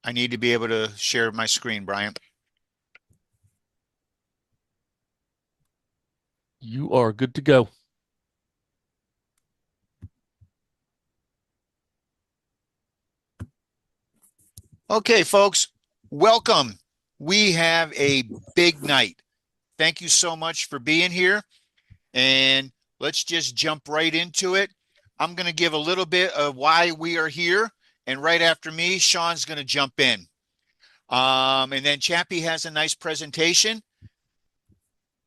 I need to be able to share my screen, Brian. You are good to go. Okay, folks, welcome. We have a big night. Thank you so much for being here. And let's just jump right into it. I'm going to give a little bit of why we are here. And right after me, Sean's going to jump in. And then Chappie has a nice presentation.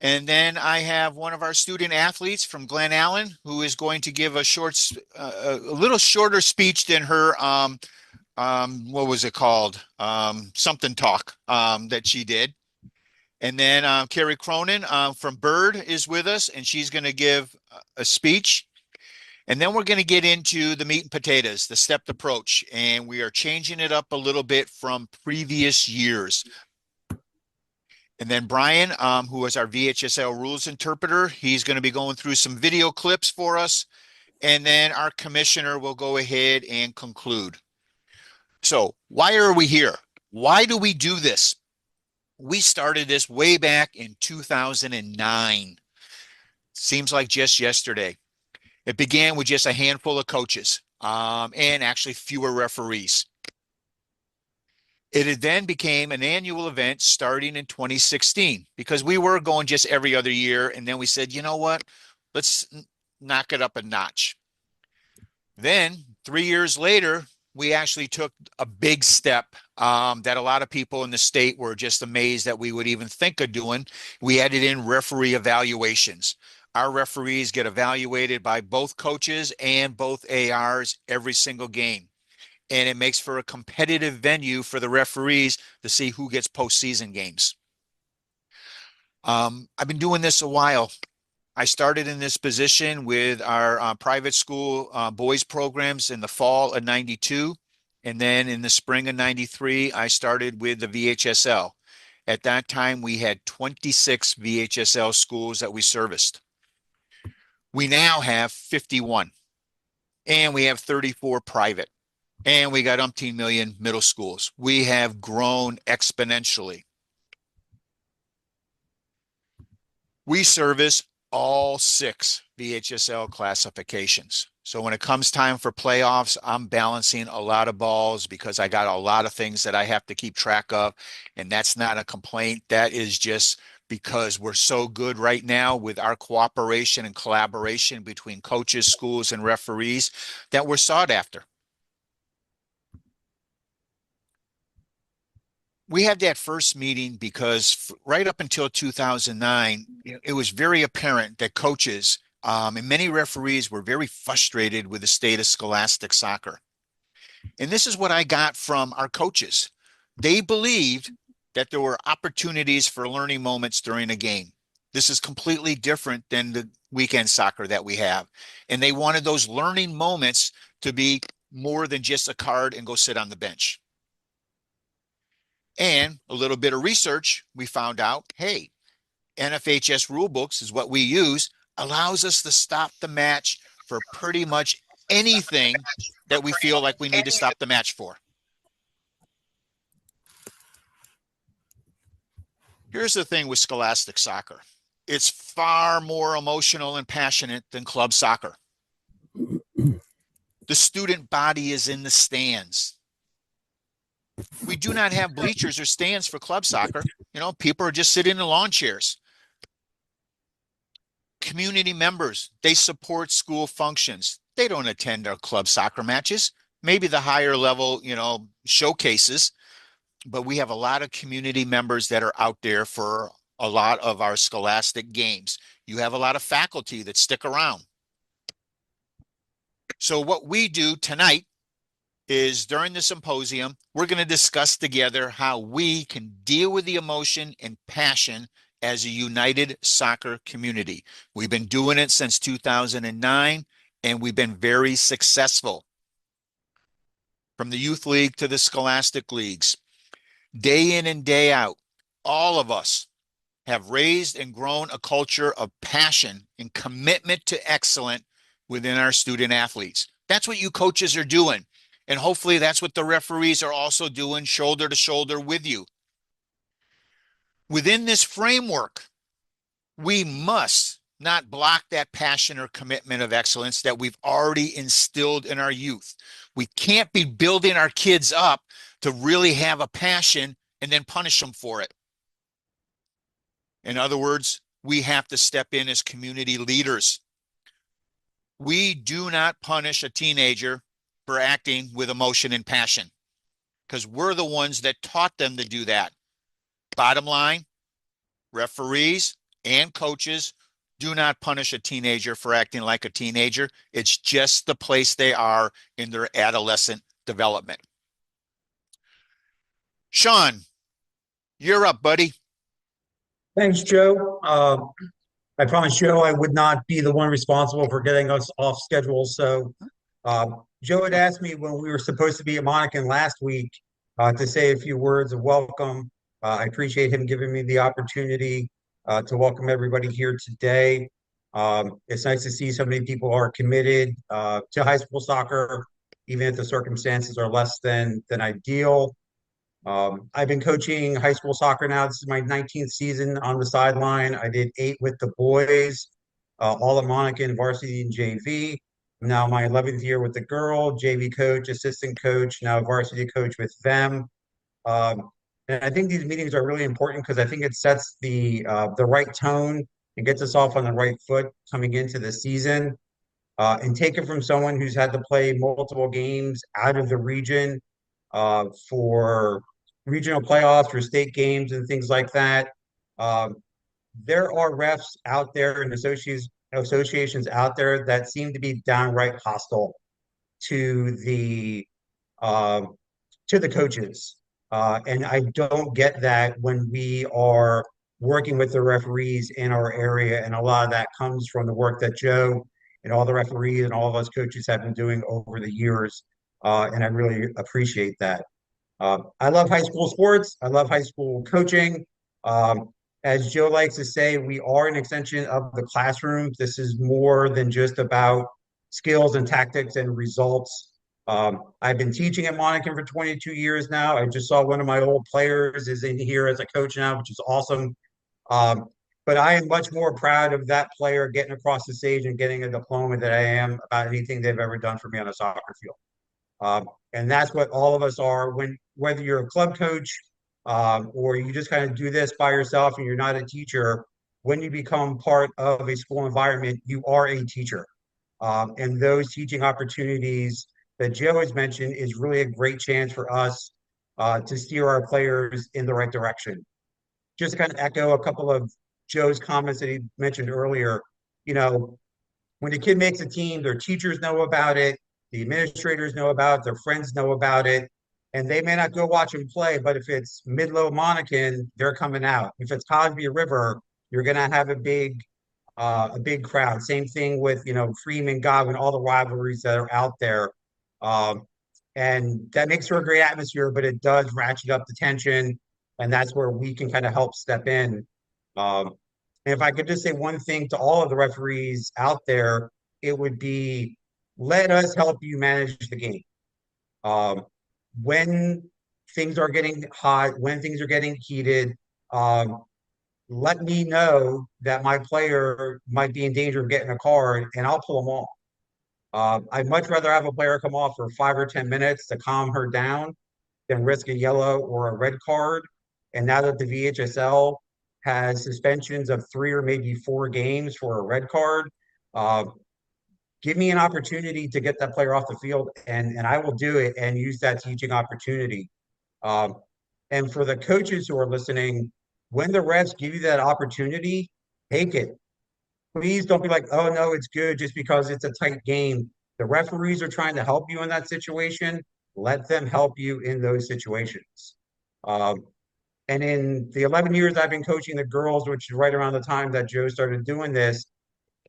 And then I have one of our student athletes from Glen Allen who is going to give a little shorter speech than her what was it called? Something talk that she did. And then Carrie Cronin from Bird is with us, and she's going to give a speech. And then we're going to get into the meat and potatoes, the stepped approach, and we are changing it up a little bit from previous years. And then Brian, who is our VHSL rules interpreter, he's going to be going through some video clips for us. And then our commissioner will go ahead and conclude. So why are we here? Why do we do this? We started this way back in 2009. Seems like just yesterday. It began with just a handful of coaches and actually fewer referees. It then became an annual event starting in 2016 because we were going just every other year. And then we said, you know what? Let's knock it up a notch. Then 3 years later, we actually took a big step that a lot of people in the state were just amazed that we would even think of doing. We added in referee evaluations. Our referees get evaluated by both coaches and both ARs every single game. And it makes for a competitive venue for the referees to see who gets postseason games. I've been doing this a while. I started in this position with our private school boys programs in the fall of 92. And then in the spring of 93, I started with the VHSL. At that time, we had 26 VHSL schools that we serviced. We now have 51, and we have 34 private, and we got umpteen million middle schools. We have grown exponentially. We service all 6 VHSL classifications. So when it comes time for playoffs, I'm balancing a lot of balls because I got a lot of things that I have to keep track of. And that's not a complaint. That is just because we're so good right now with our cooperation and collaboration between coaches, schools, and referees that we're sought after. We had that first meeting because right up until 2009, it was very apparent that coaches and many referees were very frustrated with the state of scholastic soccer. And this is what I got from our coaches. They believed that there were opportunities for learning moments during a game. This is completely different than the weekend soccer that we have. And they wanted those learning moments to be more than just a card and go sit on the bench. And a little bit of research, we found out, hey, NFHS rulebooks is what we use, allows us to stop the match for pretty much anything that we feel like we need to stop the match for. Here's the thing with scholastic soccer. It's far more emotional and passionate than club soccer. The student body is in the stands. We do not have bleachers or stands for club soccer. You know, people are just sitting in lawn chairs. Community members, they support school functions. They don't attend our club soccer matches, maybe the higher level, showcases, but we have a lot of community members that are out there for a lot of our scholastic games. You have a lot of faculty that stick around. So what we do tonight is during the symposium, we're going to discuss together how we can deal with the emotion and passion as a united soccer community. We've been doing it since 2009, and we've been very successful. From the youth league to the scholastic leagues, day in and day out, all of us have raised and grown a culture of passion and commitment to excellence within our student athletes. That's what you coaches are doing. And hopefully that's what the referees are also doing, shoulder to shoulder with you. Within this framework, we must not block that passion or commitment of excellence that we've already instilled in our youth. We can't be building our kids up to really have a passion and then punish them for it. In other words, we have to step in as community leaders. We do not punish a teenager for acting with emotion and passion because we're the ones that taught them to do that. Bottom line, referees and coaches do not punish a teenager for acting like a teenager. It's just the place they are in their adolescent development. Sean, you're up, buddy. Thanks, Joe. I promised Joe I would not be the one responsible for getting us off schedule. So, Joe had asked me when we were supposed to be at Monacan last week to say a few words of welcome. I appreciate him giving me the opportunity to welcome everybody here today. It's nice to see so many people are committed to high school soccer, even if the circumstances are less than ideal. I've been coaching high school soccer now. This is my 19th season on the sideline. I did 8 with the boys, all at Monacan, varsity and JV. Now my 11th year with the girl, JV coach, assistant coach, now varsity coach with them. And I think these meetings are really important because I think it sets the right tone and gets us off on the right foot coming into the season. And take it from someone who's had to play multiple games out of the region for regional playoffs, for state games, and things like that. Um, there are refs out there and associations out there that seem to be downright hostile to um, the coaches, and I don't get that when we are working with the referees in our area, and a lot of that comes from the work that Joe and all the referees and all of us coaches have been doing over the years, and I really appreciate that. I love high school sports. I love high school coaching. Um, as Joe likes to say, we are an extension of the classroom. This is more than just about skills and tactics and results. I've been teaching at Monacan for 22 years now. I just saw one of my old players is in here as a coach now, which is awesome. Um, but I am much more proud of that player getting across the stage and getting a diploma than I am about anything they've ever done for me on a soccer field. And that's what all of us are when whether you're a club coach or you just kind of do this by yourself and you're not a teacher, when you become part of a school environment, you are a teacher. And those teaching opportunities that Joe has mentioned is really a great chance for us to steer our players in the right direction. Just to kind of echo a couple of Joe's comments that he mentioned earlier, you know, when a kid makes a team, their teachers know about it, the administrators know about it, their friends know about it, and they may not go watch them play, but if it's Midlow Monacan, they're coming out. If it's Cosby River, you're going to have a big crowd. Same thing with Freeman, Godwin, all the rivalries that are out there, um, and that makes for a great atmosphere. But it does ratchet up the tension, and that's where we can kind of help step in. Um, and if I could just say one thing to all of the referees out there, it would be let us help you manage the game. Um, when things are getting hot, when things are getting heated, um, let me know that my player might be in danger of getting a card and I'll pull them off. I'd much rather have a player come off for 5 or 10 minutes to calm her down than risk a yellow or a red card. And now that the VHSL has suspensions of 3 or maybe 4 games for a red card, uh, give me an opportunity to get that player off the field, and I will do it and use that teaching opportunity. Um, and for the coaches who are listening, when the refs give you that opportunity, take it. Please don't be like, oh no, it's good just because it's a tight game. The referees are trying to help you in that situation. Let them help you in those situations. Um, and in the 11 years I've been coaching the girls, which is right around the time that Joe started doing this,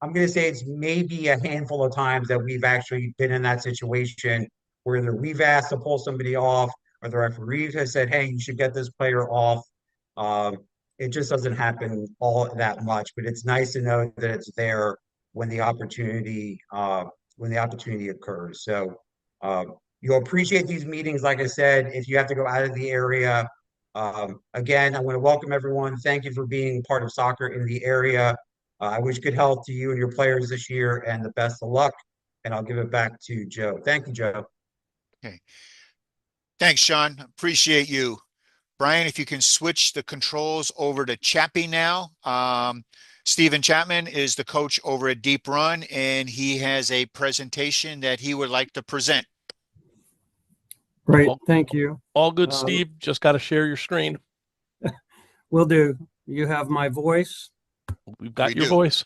I'm going to say it's maybe a handful of times that we've actually been in that situation where either we've asked to pull somebody off or the referee has said, hey, you should get this player off. Um, it just doesn't happen all that much, but it's nice to know that it's there when the opportunity occurs. So You'll appreciate these meetings, like I said, if you have to go out of the area. Again, I want to welcome everyone. Thank you for being part of soccer in the area. I wish good health to you and your players this year and the best of luck. And I'll give it back to Joe. Thank you, Joe. Okay. Thanks, Sean. Appreciate you. Brian, if you can switch the controls over to Chappie now. Stephen Chapman is the coach over at Deep Run, and he has a presentation that he would like to present. Great, thank you. All good, Steve. Just got to share your screen. Will do. You have my voice. We've got We your do. voice.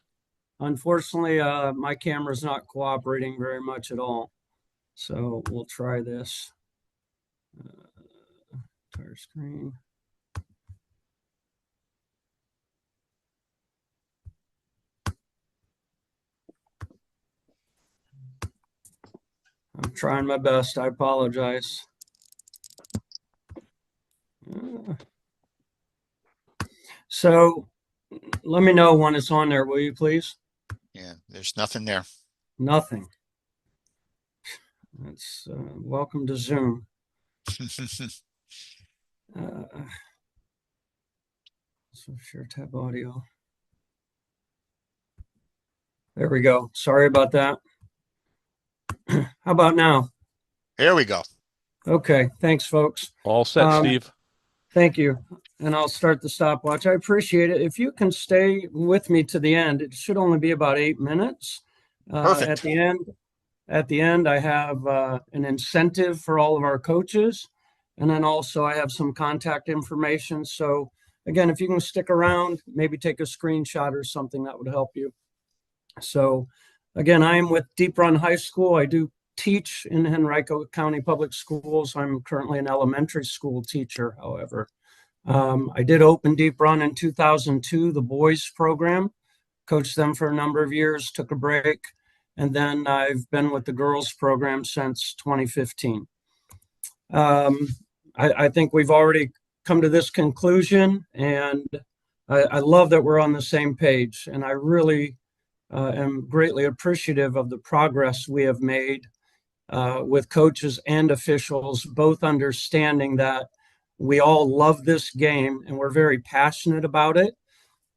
Unfortunately, my camera's not cooperating very much at all. So we'll try this. Entire screen. I'm trying my best. I apologize. So let me know when it's on there, will you please? Yeah, there's nothing there. Nothing. That's welcome to Zoom. So share tab audio. There we go. Sorry about that. How about now? There we go. Okay. Thanks, folks. All set, Steve. Thank you. And I'll start the stopwatch. I appreciate it. If you can stay with me to the end, it should only be about 8 minutes. Perfect. At the end, I have an incentive for all of our coaches. And then also I have some contact information. So again, if you can stick around, maybe take a screenshot or something that would help you. So again, I am with Deep Run High School. I do teach in Henrico County Public Schools. I'm currently an elementary school teacher, however. I did open Deep Run in 2002, the boys program, coached them for a number of years, took a break, and then I've been with the girls program since 2015. I think we've already come to this conclusion, and I love that we're on the same page, and I really am greatly appreciative of the progress we have made with coaches and officials, both understanding that we all love this game and we're very passionate about it,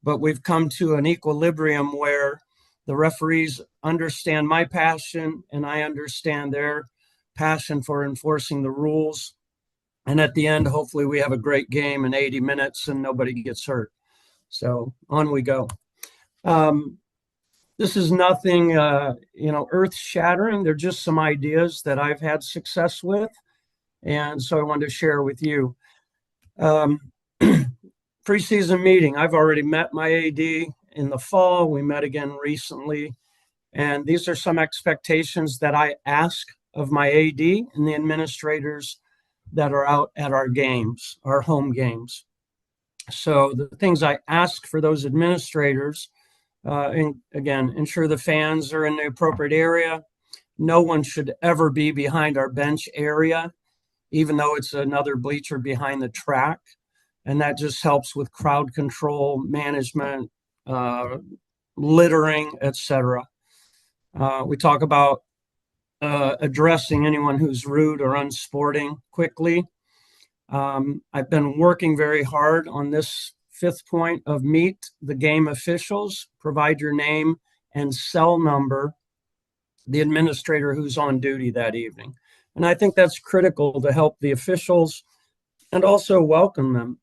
but we've come to an equilibrium where the referees understand my passion and I understand their passion for enforcing the rules. And at the end, hopefully we have a great game in 80 minutes and nobody gets hurt. So on we go. This is nothing, earth shattering. They're just some ideas that I've had success with. And so I wanted to share with you. Preseason meeting. I've already met my AD in the fall. We met again recently. And these are some expectations that I ask of my AD and the administrators that are out at our games, our home games. So the things I ask for those administrators, and again, ensure the fans are in the appropriate area. No one should ever be behind our bench area, even though it's another bleacher behind the track. And that just helps with crowd control, management, littering, etc. We talk about addressing anyone who's rude or unsporting quickly. I've been working very hard on this 5th point of meet the game officials, provide your name and cell number, the administrator who's on duty that evening. And I think that's critical to help the officials and also welcome them.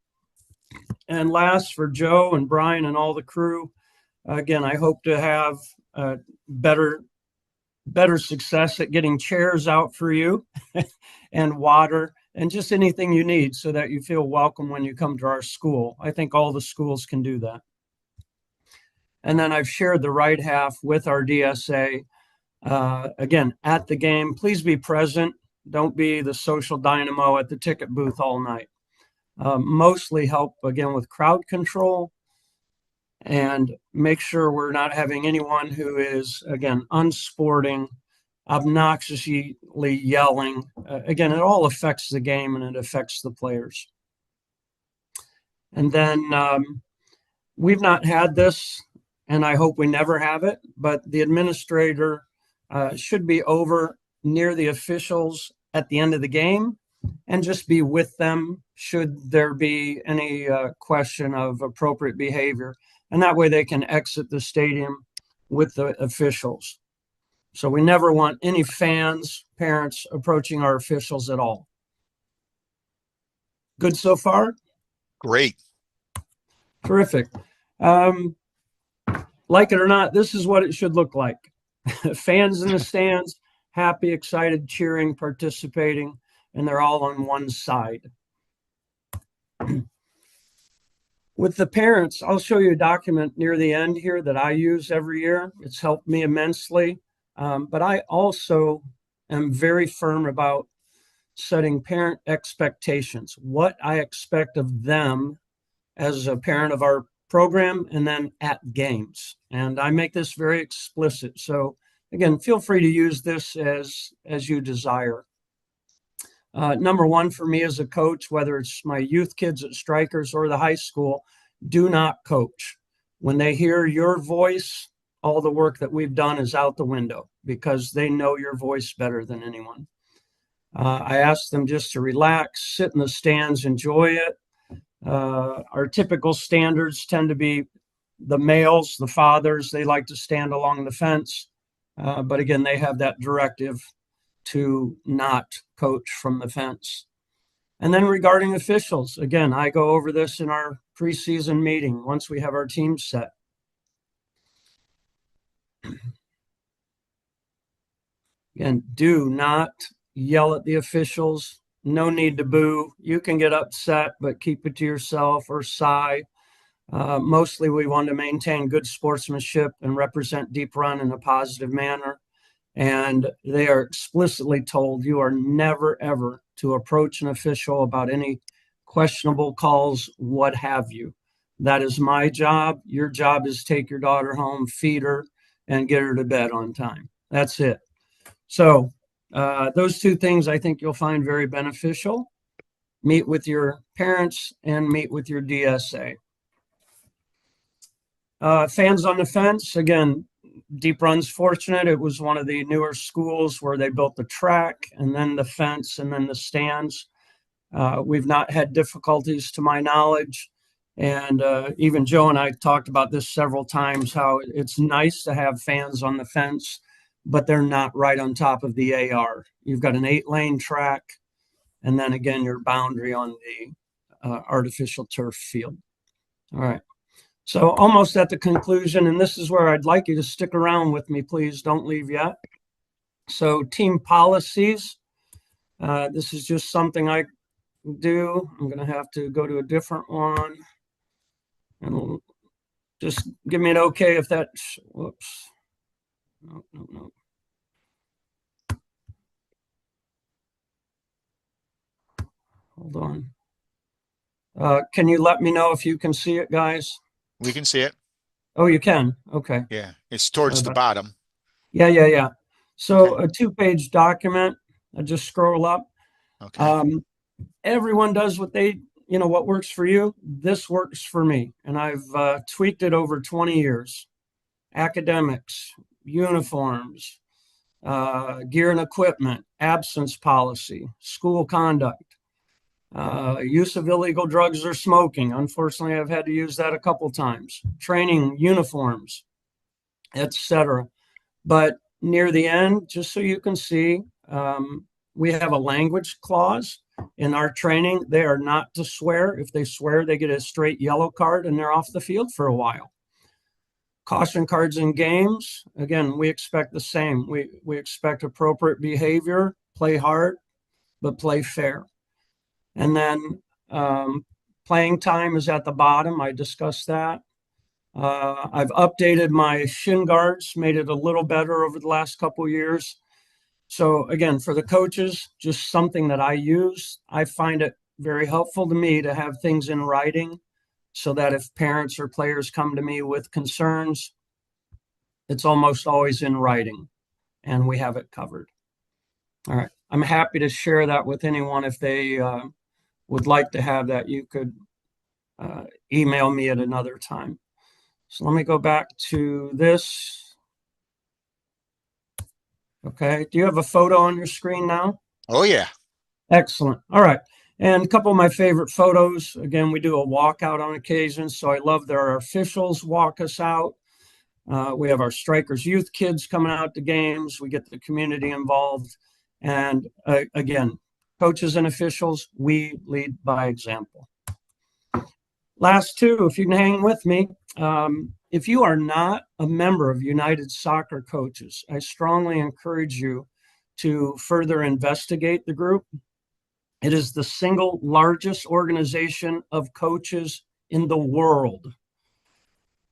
And last, for Joe and Brian and all the crew, again, I hope to have better success at getting chairs out for you and water and just anything you need so that you feel welcome when you come to our school. I think all the schools can do that. And then I've shared the right half with our DSA. Again, at the game, please be present. Don't be the social dynamo at the ticket booth all night. Mostly help, again, with crowd control and make sure we're not having anyone who is, again, unsporting, obnoxiously yelling. Again, it all affects the game and it affects the players. And then we've not had this, and I hope we never have it, but the administrator should be over near the officials at the end of the game and just be with them should there be any question of appropriate behavior. And that way they can exit the stadium with the officials. So we never want any fans, parents approaching our officials at all. Good so far? Great. Terrific. Like it or not, this is what it should look like. Fans in the stands, happy, excited, cheering, participating, and they're all on one side. With the parents, I'll show you a document near the end here that I use every year. It's helped me immensely. But I also am very firm about setting parent expectations, what I expect of them as a parent of our program and then at games. And I make this very explicit. So again, feel free to use this as you desire. Number one for me as a coach, whether it's my youth kids at Strikers or the high school, do not coach. When they hear your voice, all the work that we've done is out the window because they know your voice better than anyone. I ask them just to relax, sit in the stands, enjoy it. Our typical standards tend to be the males, the fathers, they like to stand along the fence. But again, they have that directive to not coach from the fence. And then regarding officials, again, I go over this in our preseason meeting once we have our team set. Again, do not yell at the officials. No need to boo. You can get upset, but keep it to yourself or sigh. Mostly we want to maintain good sportsmanship and represent Deep Run in a positive manner. And they are explicitly told you are never, ever to approach an official about any questionable calls, what have you. That is my job. Your job is take your daughter home, feed her, and get her to bed on time. That's it. So those two things I think you'll find very beneficial. Meet with your parents and meet with your DSA. Fans on the fence, again, Deep Run's fortunate. It was one of the newer schools where they built the track and then the fence and then the stands. We've not had difficulties to my knowledge. And even Joe and I talked about this several times, how it's nice to have fans on the fence, but they're not right on top of the AR. You've got an 8-lane track, and then again, your boundary on the artificial turf field. All right. So almost at the conclusion, and this is where I'd like you to stick around with me, please. Don't leave yet. So team policies. This is just something I do. I'm going to have to go to a different one. And just give me an okay if that's, whoops. No. Hold on. Can you let me know if you can see it, guys? We can see it. Oh, you can? Okay. Yeah. It's towards the bottom. Yeah. So a 2-page document. I just scroll up. Okay. Everyone does what they, what works for you. This works for me. And I've tweaked it over 20 years. Academics, uniforms, gear and equipment, absence policy, school conduct, use of illegal drugs or smoking. Unfortunately, I've had to use that a couple times. Training, uniforms, etc. But near the end, just so you can see, we have a language clause in our training. They are not to swear. If they swear, they get a straight yellow card and they're off the field for a while. Caution cards in games. Again, we expect the same. We expect appropriate behavior, play hard, but play fair. And then playing time is at the bottom. I discussed that. I've updated my shin guards, made it a little better over the last couple of years. So again, for the coaches, just something that I use. I find it very helpful to me to have things in writing so that if parents or players come to me with concerns, it's almost always in writing and we have it covered. All right. I'm happy to share that with anyone if they would like to have that. You could email me at another time. So let me go back to this. Okay. Do you have a photo on your screen now? Oh, yeah. Excellent. All right. And a couple of my favorite photos. Again, we do a walkout on occasion, so I love that our officials walk us out. We have our Strikers youth kids coming out to games. We get the community involved. And again, coaches and officials, we lead by example. Last two, if you can hang with me. If you are not a member of United Soccer Coaches, I strongly encourage you to further investigate the group. It is the single largest organization of coaches in the world.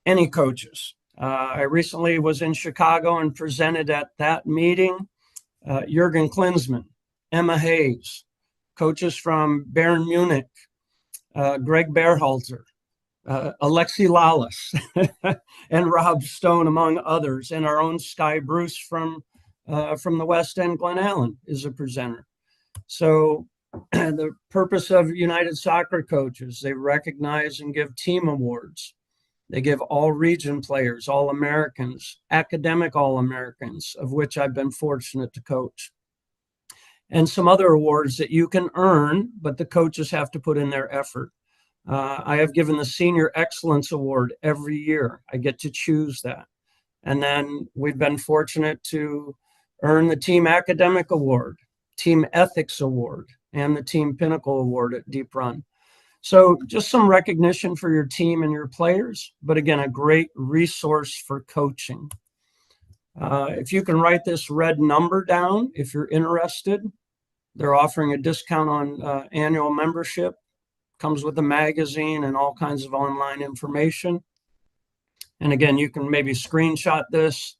Any coaches. I recently was in Chicago and presented at that meeting. Jurgen Klinsmann, Emma Hayes, coaches from Bayern Munich, Greg Berhalter, Alexi Lawless, and Rob Stone, among others, and our own Sky Bruce from the West End, Glen Allen, is a presenter. So the purpose of United Soccer Coaches, they recognize and give team awards. They give all region players, all Americans, academic all Americans, of which I've been fortunate to coach, and some other awards that you can earn, but the coaches have to put in their effort. I have given the Senior Excellence Award every year. I get to choose that. And then we've been fortunate to earn the Team Academic Award, Team Ethics Award, and the Team Pinnacle Award at Deep Run. So just some recognition for your team and your players, but again, a great resource for coaching. If you can write this red number down, if you're interested, they're offering a discount on annual membership. Comes with a magazine and all kinds of online information. And again, you can maybe screenshot this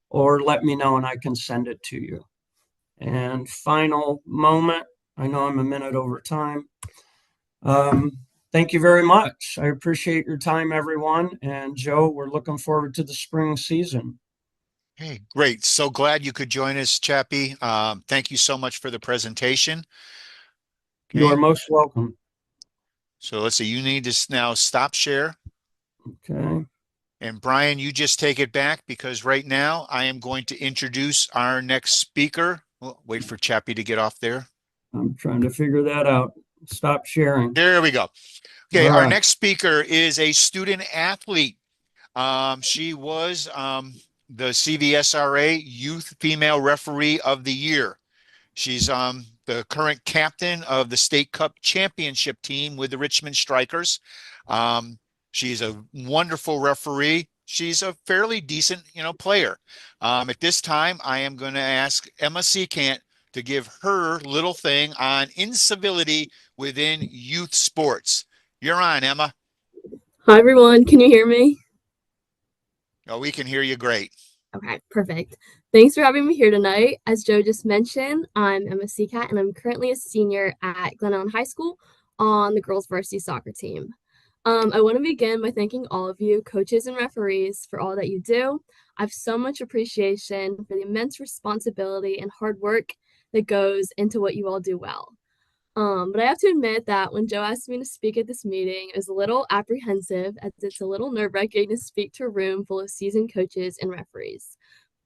or let me know and I can send it to you. And final moment, I know I'm a minute over time. Thank you very much. I appreciate your time, everyone. And Joe, we're looking forward to the spring season. Hey, great. So glad you could join us, Chappie. Thank you so much for the presentation. Okay. You are most welcome. So let's see, you need to now stop share. Okay. And Brian, you just take it back because right now I am going to introduce our next speaker. Well, wait for Chappie to get off there. I'm trying to figure that out. Stop sharing. There we go. Okay, All our right. next speaker is a student athlete. She was the CVSRA Youth Female Referee of the Year. She's the current captain of the State Cup Championship team with the Richmond Strikers. She's a wonderful referee. She's a fairly decent, player. At this time, I am going to ask Emma Seekant to give her little thing on incivility within youth sports. You're on, Emma. Hi, everyone. Can you hear me? Oh, we can hear you great. Okay, perfect. Thanks for having me here tonight. As Joe just mentioned, I'm Emma Seacat, and I'm currently a senior at Glen Allen High School on the girls varsity soccer team. I want to begin by thanking all of you, coaches and referees, for all that you do. I have so much appreciation for the immense responsibility and hard work that goes into what you all do well. But I have to admit that when Joe asked me to speak at this meeting, I was a little apprehensive as it's a little nerve-wracking to speak to a room full of seasoned coaches and referees.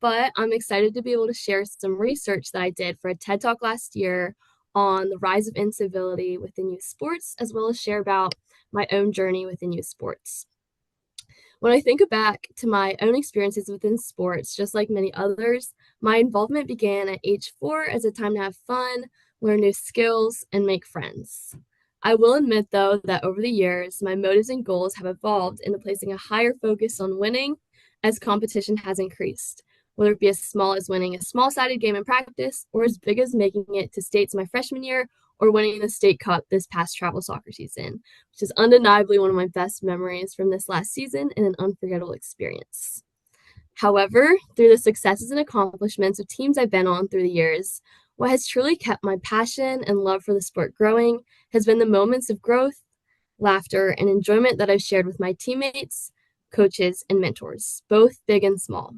But I'm excited to be able to share some research that I did for a TED Talk last year on the rise of incivility within youth sports, as well as share about my own journey within youth sports. When I think back to my own experiences within sports, just like many others, my involvement began at age 4 as a time to have fun, learn new skills, and make friends. I will admit, though, that over the years, my motives and goals have evolved into placing a higher focus on winning as competition has increased, whether it be as small as winning a small-sided game in practice or as big as making it to states my freshman year or winning the state cup this past travel soccer season, which is undeniably one of my best memories from this last season and an unforgettable experience. However, through the successes and accomplishments of teams I've been on through the years, what has truly kept my passion and love for the sport growing has been the moments of growth, laughter, and enjoyment that I've shared with my teammates, coaches, and mentors, both big and small.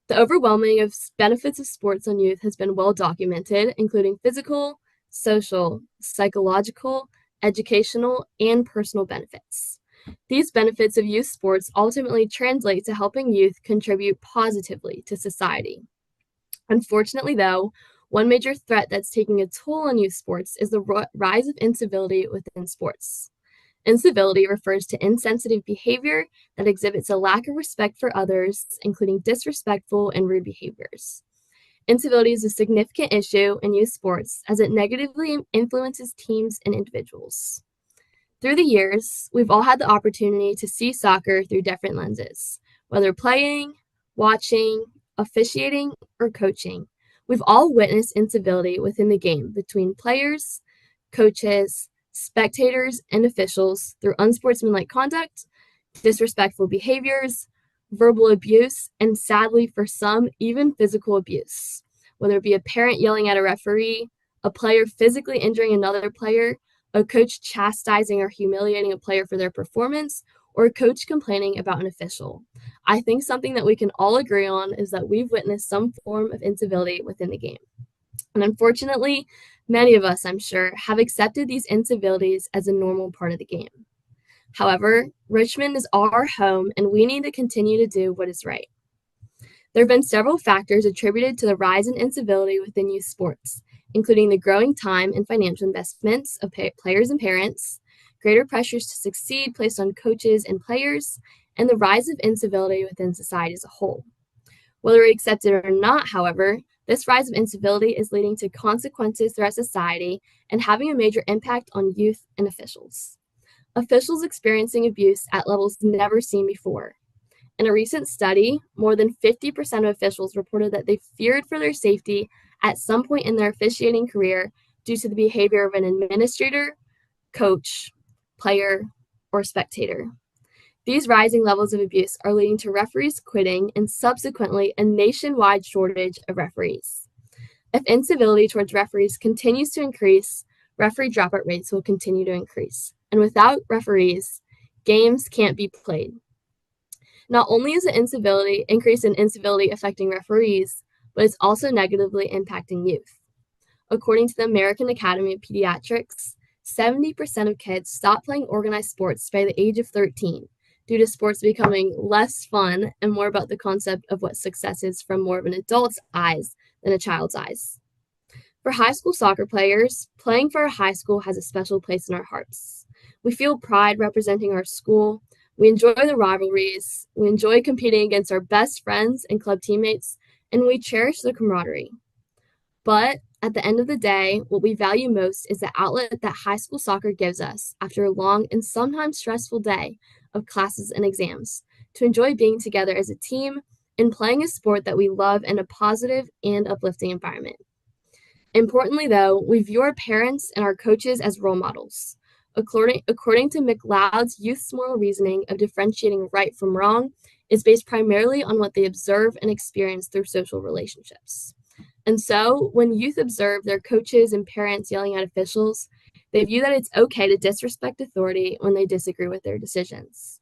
The overwhelming benefits of sports on youth has been well documented, including physical, social, psychological, educational, and personal benefits. These benefits of youth sports ultimately translate to helping youth contribute positively to society. Unfortunately, though, One major threat that's taking a toll on youth sports is the rise of incivility within sports. Incivility refers to insensitive behavior that exhibits a lack of respect for others, including disrespectful and rude behaviors. Incivility is a significant issue in youth sports as it negatively influences teams and individuals. Through the years, we've all had the opportunity to see soccer through different lenses, whether playing, watching, officiating, or coaching. We've all witnessed incivility within the game between players, coaches, spectators, and officials through unsportsmanlike conduct, disrespectful behaviors, verbal abuse, and sadly for some, even physical abuse, whether it be a parent yelling at a referee, a player physically injuring another player, a coach chastising or humiliating a player for their performance, or a coach complaining about an official. I think something that we can all agree on is that we've witnessed some form of incivility within the game. And unfortunately, many of us, I'm sure, have accepted these incivilities as a normal part of the game. However, Richmond is our home and we need to continue to do what is right. There have been several factors attributed to the rise in incivility within youth sports, including the growing time and financial investments of players and parents, greater pressures to succeed placed on coaches and players, and the rise of incivility within society as a whole. Whether we accept it or not, however, this rise of incivility is leading to consequences throughout society and having a major impact on youth and officials. Officials experiencing abuse at levels never seen before. In a recent study, more than 50% of officials reported that they feared for their safety at some point in their officiating career due to the behavior of an administrator, coach, player, or spectator. These rising levels of abuse are leading to referees quitting and subsequently a nationwide shortage of referees. If incivility towards referees continues to increase, referee dropout rates will continue to increase. And without referees, games can't be played. Not only is the increase in incivility affecting referees, but it's also negatively impacting youth. According to the American Academy of Pediatrics, 70% of kids stop playing organized sports by the age of 13 due to sports becoming less fun and more about the concept of what success is from more of an adult's eyes than a child's eyes. For high school soccer players, playing for a high school has a special place in our hearts. We feel pride representing our school. We enjoy the rivalries. We enjoy competing against our best friends and club teammates, and we cherish the camaraderie. But at the end of the day, what we value most is the outlet that high school soccer gives us after a long and sometimes stressful day of classes and exams, to enjoy being together as a team and playing a sport that we love in a positive and uplifting environment. Importantly, though, we view our parents and our coaches as role models. According to McLeod's youth's moral reasoning of differentiating right from wrong is based primarily on what they observe and experience through social relationships. And so, when youth observe their coaches and parents yelling at officials, they view that it's okay to disrespect authority when they disagree with their decisions.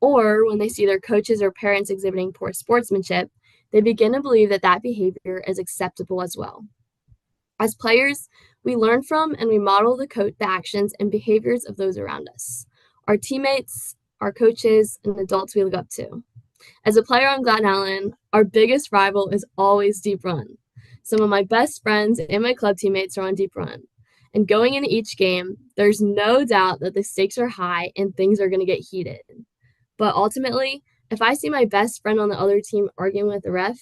Or when they see their coaches or parents exhibiting poor sportsmanship, they begin to believe that that behavior is acceptable as well. As players, we learn from and we model the actions and behaviors of those around us, our teammates, our coaches, and adults we look up to. As a player on Glen Ellen, our biggest rival is always Deep Run. Some of my best friends and my club teammates are on Deep Run. And going into each game, there's no doubt that the stakes are high and things are going to get heated. But ultimately, if I see my best friend on the other team arguing with the ref,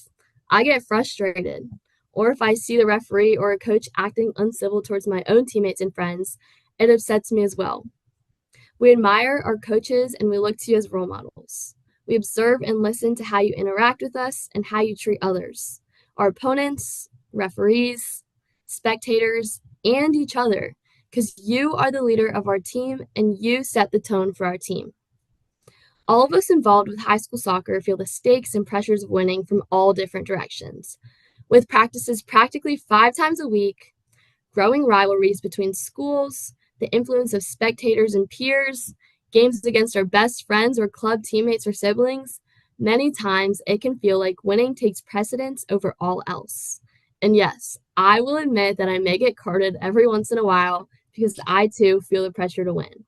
I get frustrated. Or if I see the referee or a coach acting uncivil towards my own teammates and friends, it upsets me as well. We admire our coaches and we look to you as role models. We observe and listen to how you interact with us and how you treat others, our opponents, referees, spectators, and each other, because you are the leader of our team and you set the tone for our team. All of us involved with high school soccer feel the stakes and pressures of winning from all different directions. With practices practically 5 times a week, growing rivalries between schools, the influence of spectators and peers, games against our best friends or club teammates or siblings, many times it can feel like winning takes precedence over all else. And yes, I will admit that I may get carded every once in a while because I too feel the pressure to win.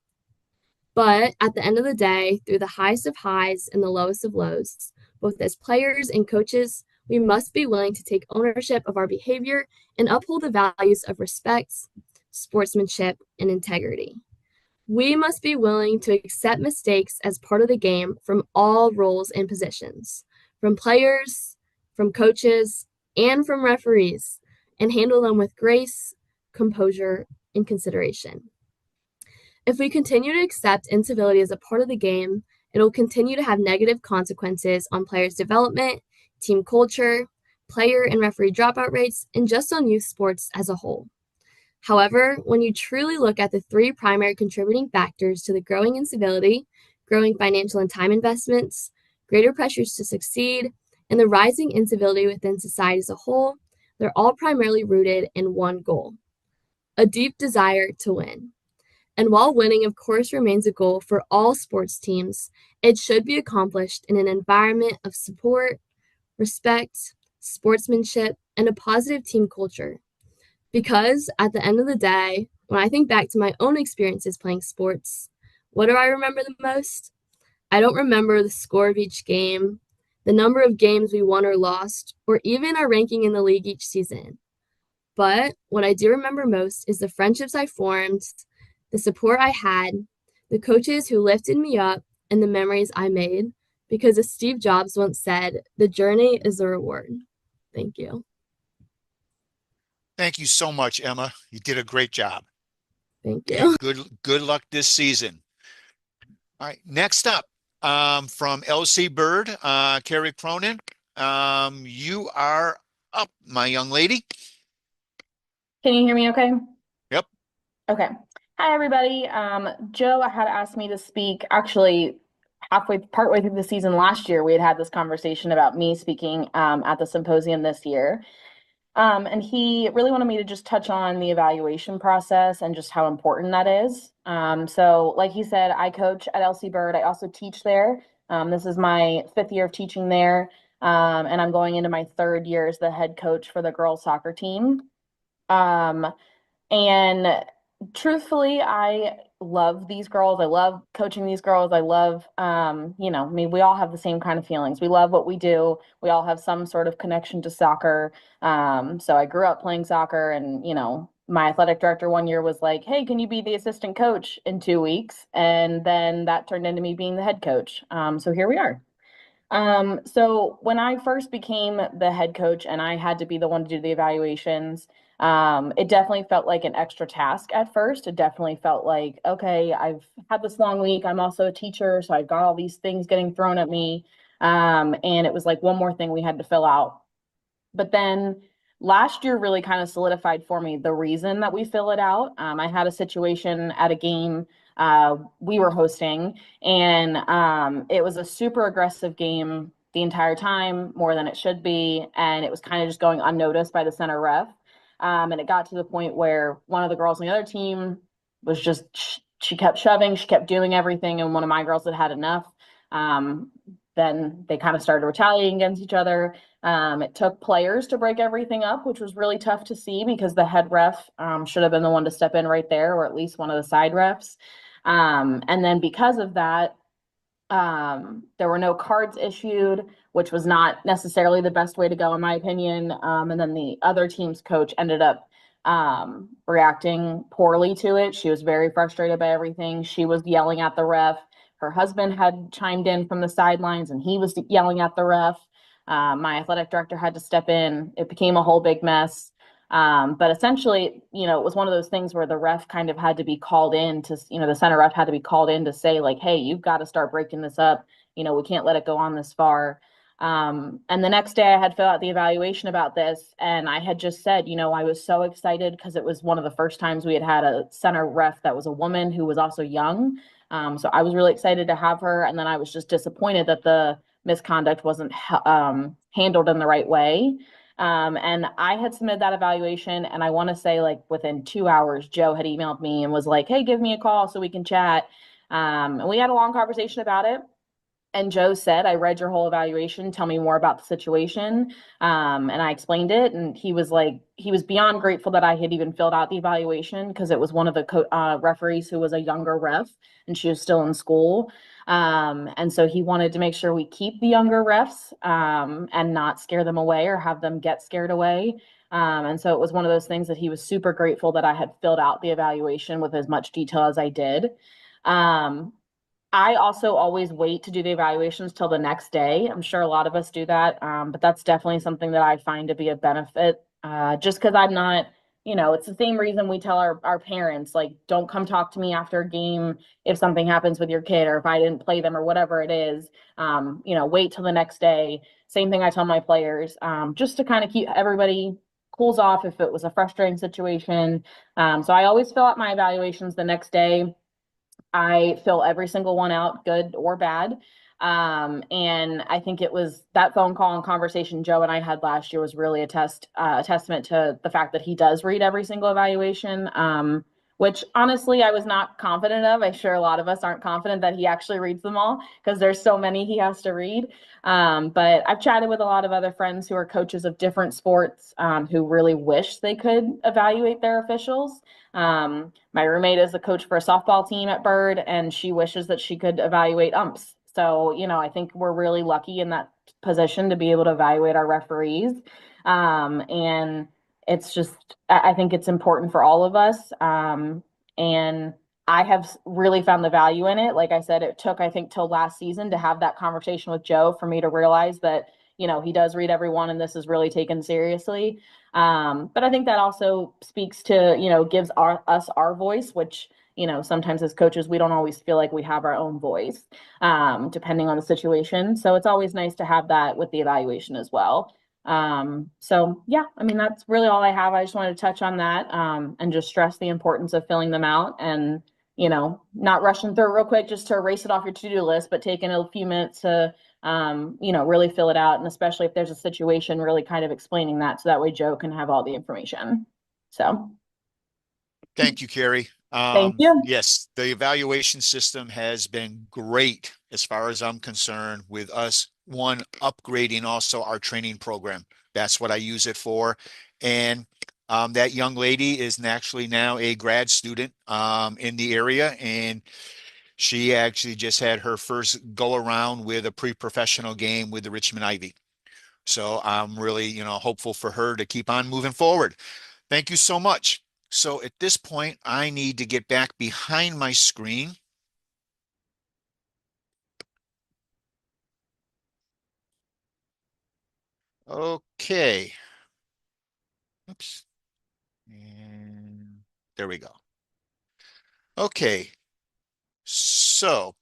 But at the end of the day, through the highest of highs and the lowest of lows, both as players and coaches, we must be willing to take ownership of our behavior and uphold the values of respect, sportsmanship, and integrity. We must be willing to accept mistakes as part of the game from all roles and positions, from players, from coaches, and from referees, and handle them with grace, composure, and consideration. If we continue to accept incivility as a part of the game, it will continue to have negative consequences on players' development, team culture, player and referee dropout rates, and just on youth sports as a whole. However, when you truly look at the three primary contributing factors to the growing incivility, growing financial and time investments, greater pressures to succeed, and the rising incivility within society as a whole, they're all primarily rooted in one goal: a deep desire to win. And while winning, of course, remains a goal for all sports teams, it should be accomplished in an environment of support, respect, sportsmanship, and a positive team culture. Because at the end of the day, when I think back to my own experiences playing sports, what do I remember the most? I don't remember the score of each game, the number of games we won or lost, or even our ranking in the league each season. But what I do remember most is the friendships I formed, the support I had, the coaches who lifted me up, and the memories I made. Because as Steve Jobs once said, the journey is the reward. Thank you. Thank you so much, Emma. You did a great job. Thank you. Good luck this season. All right, next up, from LC Bird, Carrie Cronin. You are up, my young lady. Can you hear me okay? Yep. Okay. Hi, everybody. Joe had asked me to speak actually partway through the season last year. We had this conversation about me speaking at the symposium this year. And he really wanted me to just touch on the evaluation process and just how important that is. So like he said, I coach at LC Bird. I also teach there. This is my 5th year of teaching there. And I'm going into my 3rd year as the head coach for the girls soccer team. And truthfully, I love these girls. I love coaching these girls. I love, we all have the same kind of feelings. We love what we do. We all have some sort of connection to soccer. So I grew up playing soccer, and, my athletic director one year was like, hey, can you be the assistant coach in 2 weeks? And then that turned into me being the head coach. So here we are. So when I first became the head coach and I had to be the one to do the evaluations, it definitely felt like an extra task at first. It definitely felt like, okay, I've had this long week. I'm also a teacher, so I've got all these things getting thrown at me. And it was like one more thing we had to fill out. But then last year really kind of solidified for me the reason that we fill it out. I had a situation at a game we were hosting, and it was a super aggressive game the entire time, more than it should be, and it was kind of just going unnoticed by the center ref. And it got to the point where one of the girls on the other team was just, she kept shoving, she kept doing everything, and one of my girls had had enough. Then they kind of started retaliating against each other. It took players to break everything up, which was really tough to see because the head ref should have been the one to step in right there, or at least one of the side refs. And then because of that, there were no cards issued, which was not necessarily the best way to go, in my opinion. And then the other team's coach ended up reacting poorly to it. She was very frustrated by everything. She was yelling at the ref. Her husband had chimed in from the sidelines, and he was yelling at the ref. My athletic director had to step in. It became a whole big mess. But essentially, it was one of those things where the ref kind of had to be called in to, the center ref had to be called in to say, like, hey, you've got to start breaking this up. We can't let it go on this far. And the next day I had filled out the evaluation about this, and I had just said, I was so excited because it was one of the first times we had had a center ref that was a woman who was also young. So I was really excited to have her. And then I was just disappointed that the misconduct wasn't handled in the right way. And I had submitted that evaluation, and I want to say, like, within 2 hours, Joe had emailed me and was like, hey, give me a call so we can chat. And we had a long conversation about it. And Joe said, I read your whole evaluation. Tell me more about the situation. And I explained it. And he was like, he was beyond grateful that I had even filled out the evaluation because it was one of the referees who was a younger ref and she was still in school. And so he wanted to make sure we keep the younger refs and not scare them away or have them get scared away. And so it was one of those things that he was super grateful that I had filled out the evaluation with as much detail as I did. I also always wait to do the evaluations till the next day. I'm sure a lot of us do that, but that's definitely something that I find to be a benefit. Just because I'm not, it's the same reason we tell our parents, like, don't come talk to me after a game if something happens with your kid or if I didn't play them or whatever it is. Wait till the next day. Same thing I tell my players, just to kind of keep everybody cools off if it was a frustrating situation. So I always fill out my evaluations the next day. I fill every single one out, good or bad. And I think it was that phone call and conversation Joe and I had last year was really a testament to the fact that he does read every single evaluation. Which honestly I was not confident of. I'm sure a lot of us aren't confident that he actually reads them all because there's so many he has to read. But I've chatted with a lot of other friends who are coaches of different sports who really wish they could evaluate their officials. My roommate is a coach for a softball team at Bird, and she wishes that she could evaluate umps. So, I think we're really lucky in that position to be able to evaluate our referees. And it's just, I think it's important for all of us. And I have really found the value in it. Like I said, it took, I think, till last season to have that conversation with Joe for me to realize that, he does read everyone and this is really taken seriously. But I think that also speaks to, gives us our voice, which, sometimes as coaches, we don't always feel like we have our own voice, depending on the situation. So it's always nice to have that with the evaluation as well. So yeah, I mean, that's really all I have. I just wanted to touch on that, and just stress the importance of filling them out and, not rushing through it real quick just to erase it off your to-do list, but taking a few minutes to, really fill it out. And especially if there's a situation, really kind of explaining that so that way Joe can have all the information. So. Thank you, Carrie. Thank you. Yes, the evaluation system has been great as far as I'm concerned with us, one, upgrading also our training program. That's what I use it for. And that young lady is actually now a grad student in the area, and she actually just had her first go around with a pre-professional game with the Richmond Ivy. So I'm really, hopeful for her to keep on moving forward. Thank you so much. So at this point, I need to get back behind my screen. Okay. Oops. And there we go. Okay. So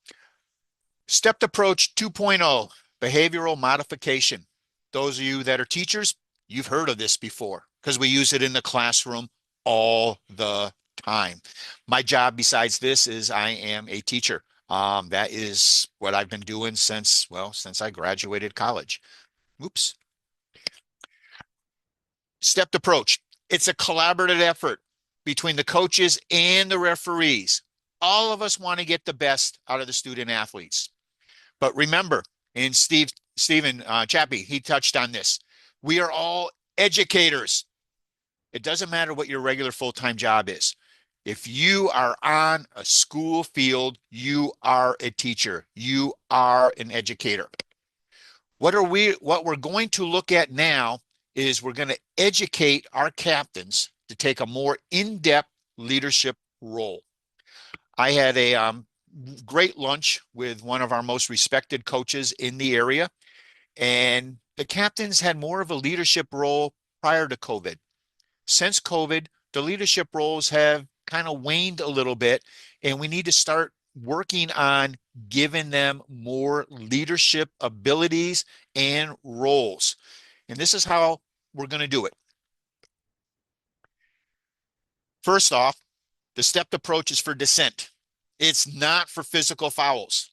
stepped approach 2.0, behavioral modification. Those of you that are teachers, you've heard of this before because we use it in the classroom all the time. My job besides this is I am a teacher. That is what I've been doing since I graduated college. Oops. Stepped approach. It's a collaborative effort between the coaches and the referees. All of us want to get the best out of the student athletes. But remember, and Stephen Chappie, he touched on this. We are all educators. It doesn't matter what your regular full-time job is. If you are on a school field, you are a teacher. You are an educator. What we're going to look at now is we're going to educate our captains to take a more in-depth leadership role. I had a great lunch with one of our most respected coaches in the area, and the captains had more of a leadership role prior to COVID. Since COVID, the leadership roles have kind of waned a little bit, and we need to start working on giving them more leadership abilities and roles. And this is how we're going to do it. First off, the stepped approach is for dissent. It's not for physical fouls.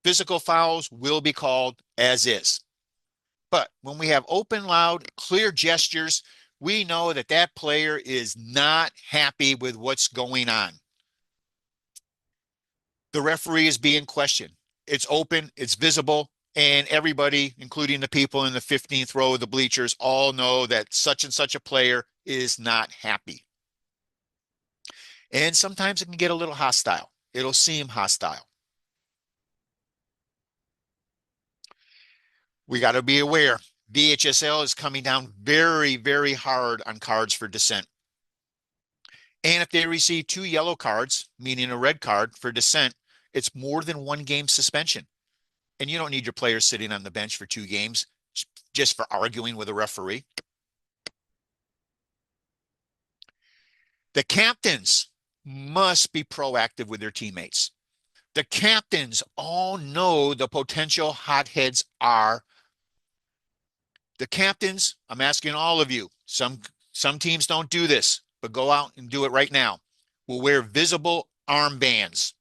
Physical fouls will be called as is. But when we have open, loud, clear gestures, we know that that player is not happy with what's going on. The referee is being questioned. it's open, it's visible, and everybody, including the people in the 15th row of the bleachers, all know that such and such a player is not happy. And sometimes it can get a little hostile. It'll seem hostile. We got to be aware. VHSL is coming down very, very hard on cards for dissent. And if they receive 2 yellow cards, meaning a red card for dissent, it's more than 1 game suspension. And you don't need your players sitting on the bench for 2 games just for arguing with a referee. The captains must be proactive with their teammates. The captains all know the potential hotheads are. The captains, I'm asking all of you, some teams don't do this, but go out and do it right now, will wear visible armbands.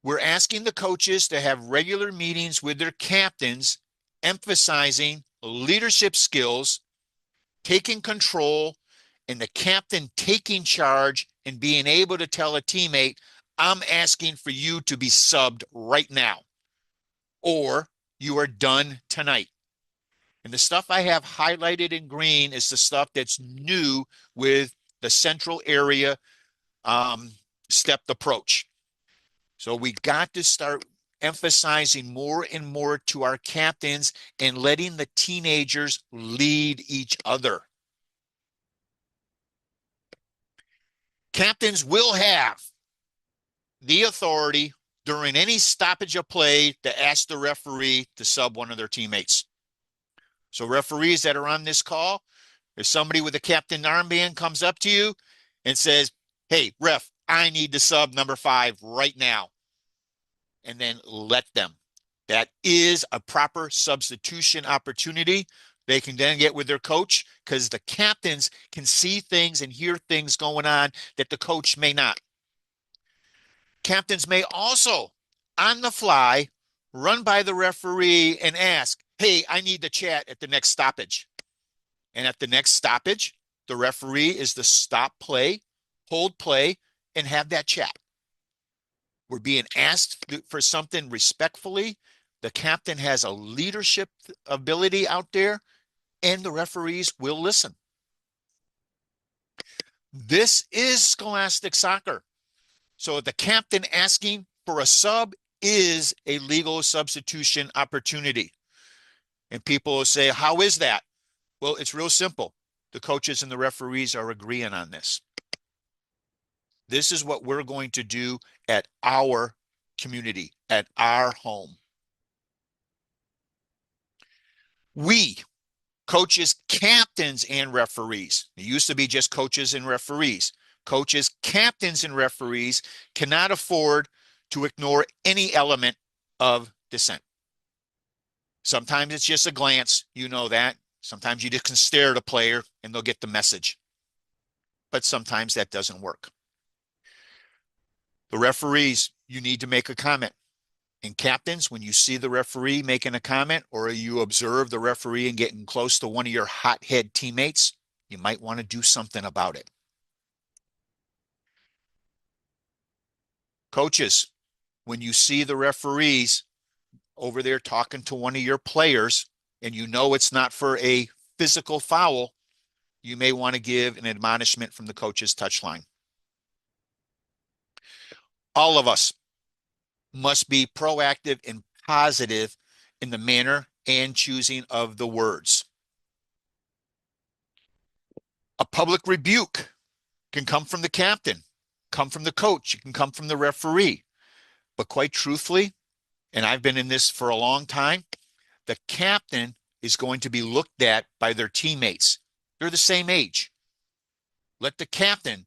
We're asking the coaches to have regular meetings with their captains, emphasizing leadership skills, taking control, and the captain taking charge and being able to tell a teammate, I'm asking for you to be subbed right now, or you are done tonight. And the stuff I have highlighted in green is the stuff that's new with the central area stepped approach. So we got to start emphasizing more and more to our captains and letting the teenagers lead each other. Captains will have the authority during any stoppage of play to ask the referee to sub one of their teammates. So referees that are on this call, if somebody with a captain armband comes up to you and says, hey, ref, I need to sub number 5 right now, and then let them. That is a proper substitution opportunity. They can then get with their coach because the captains can see things and hear things going on that the coach may not. Captains may also, on the fly, run by the referee and ask, hey, I need to chat at the next stoppage. And at the next stoppage, the referee is to stop play, hold play, and have that chat. We're being asked for something respectfully. The captain has a leadership ability out there, and the referees will listen. This is scholastic soccer. So the captain asking for a sub is a legal substitution opportunity. And people will say, how is that? Well, it's real simple. The coaches and the referees are agreeing on this. This is what we're going to do at our community, at our home. We, coaches, captains, and referees, it used to be just coaches and referees. Coaches, captains, and referees cannot afford to ignore any element of dissent. Sometimes it's just a glance, you know that. Sometimes you just can stare at a player and they'll get the message. But sometimes that doesn't work. The referees, you need to make a comment. And captains, when you see the referee making a comment or you observe the referee and getting close to one of your hothead teammates, you might want to do something about it. Coaches, when you see the referees over there talking to one of your players and you know it's not for a physical foul, you may want to give an admonishment from the coach's touchline. All of us must be proactive and positive in the manner and choosing of the words. A public rebuke can come from the captain, come from the coach, it can come from the referee. But quite truthfully, and I've been in this for a long time, the captain is going to be looked at by their teammates. They're the same age. Let the captain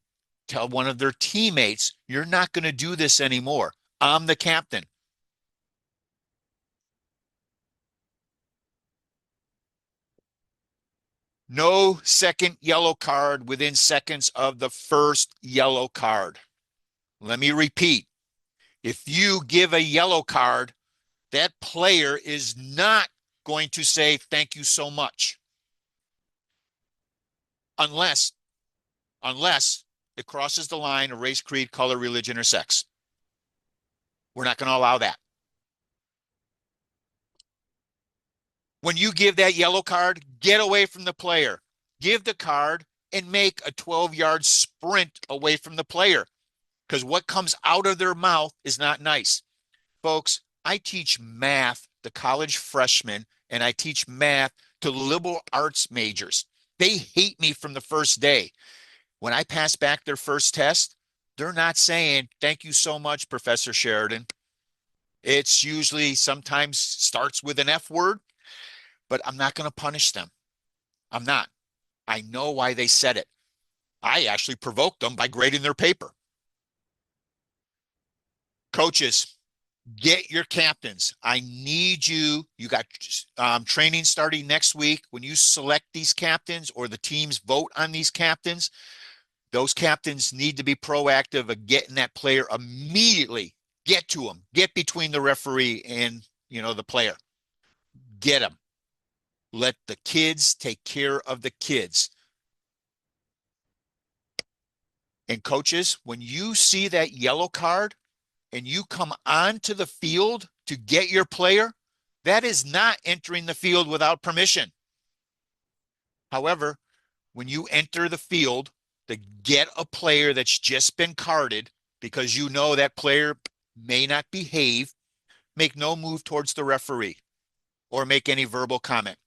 tell one of their teammates, you're not going to do this anymore. I'm the captain. No second yellow card within seconds of the first yellow card. Let me repeat. If you give a yellow card, that player is not going to say, thank you so much. Unless it crosses the line of race, creed, color, religion, or sex. We're not going to allow that. When you give that yellow card, get away from the player. Give the card and make a 12-yard sprint away from the player, because what comes out of their mouth is not nice. Folks, I teach math to college freshmen, and I teach math to liberal arts majors. They hate me from the first day. When I pass back their first test, they're not saying, "Thank you so much, Professor Sheridan." It's usually sometimes starts with an F word, but I'm not going to punish them. I'm not. I know why they said it. I actually provoked them by grading their paper. Coaches, get your captains. I need you. You got training starting next week. When you select these captains or the teams vote on these captains, those captains need to be proactive of getting that player immediately. Get to them. Get between the referee and, the player. Get them. Let the kids take care of the kids. And coaches, when you see that yellow card and you come onto the field to get your player, that is not entering the field without permission. However, when you enter the field to get a player that's just been carded because you know that player may not behave, make no move towards the referee or make any verbal comment.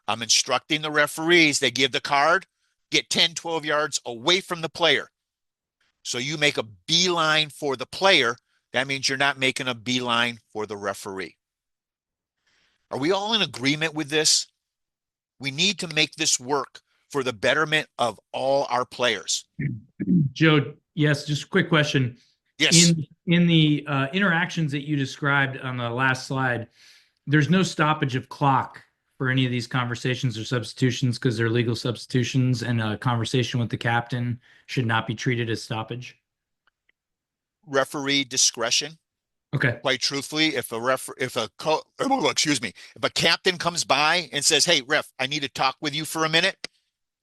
I'm instructing the referees, they give the card, get 10, 12 yards away from the player. So you make a beeline for the player. That means you're not making a beeline for the referee. Are we all in agreement with this? We need to make this work for the betterment of all our players. Joe, yes, just a quick question. Yes. In the interactions that you described on the last slide, there's no stoppage of clock for any of these conversations or substitutions because they're legal substitutions, and a conversation with the captain should not be treated as stoppage. Referee discretion. Okay. Quite truthfully, if a captain comes by and says, "Hey, ref, I need to talk with you for a minute,"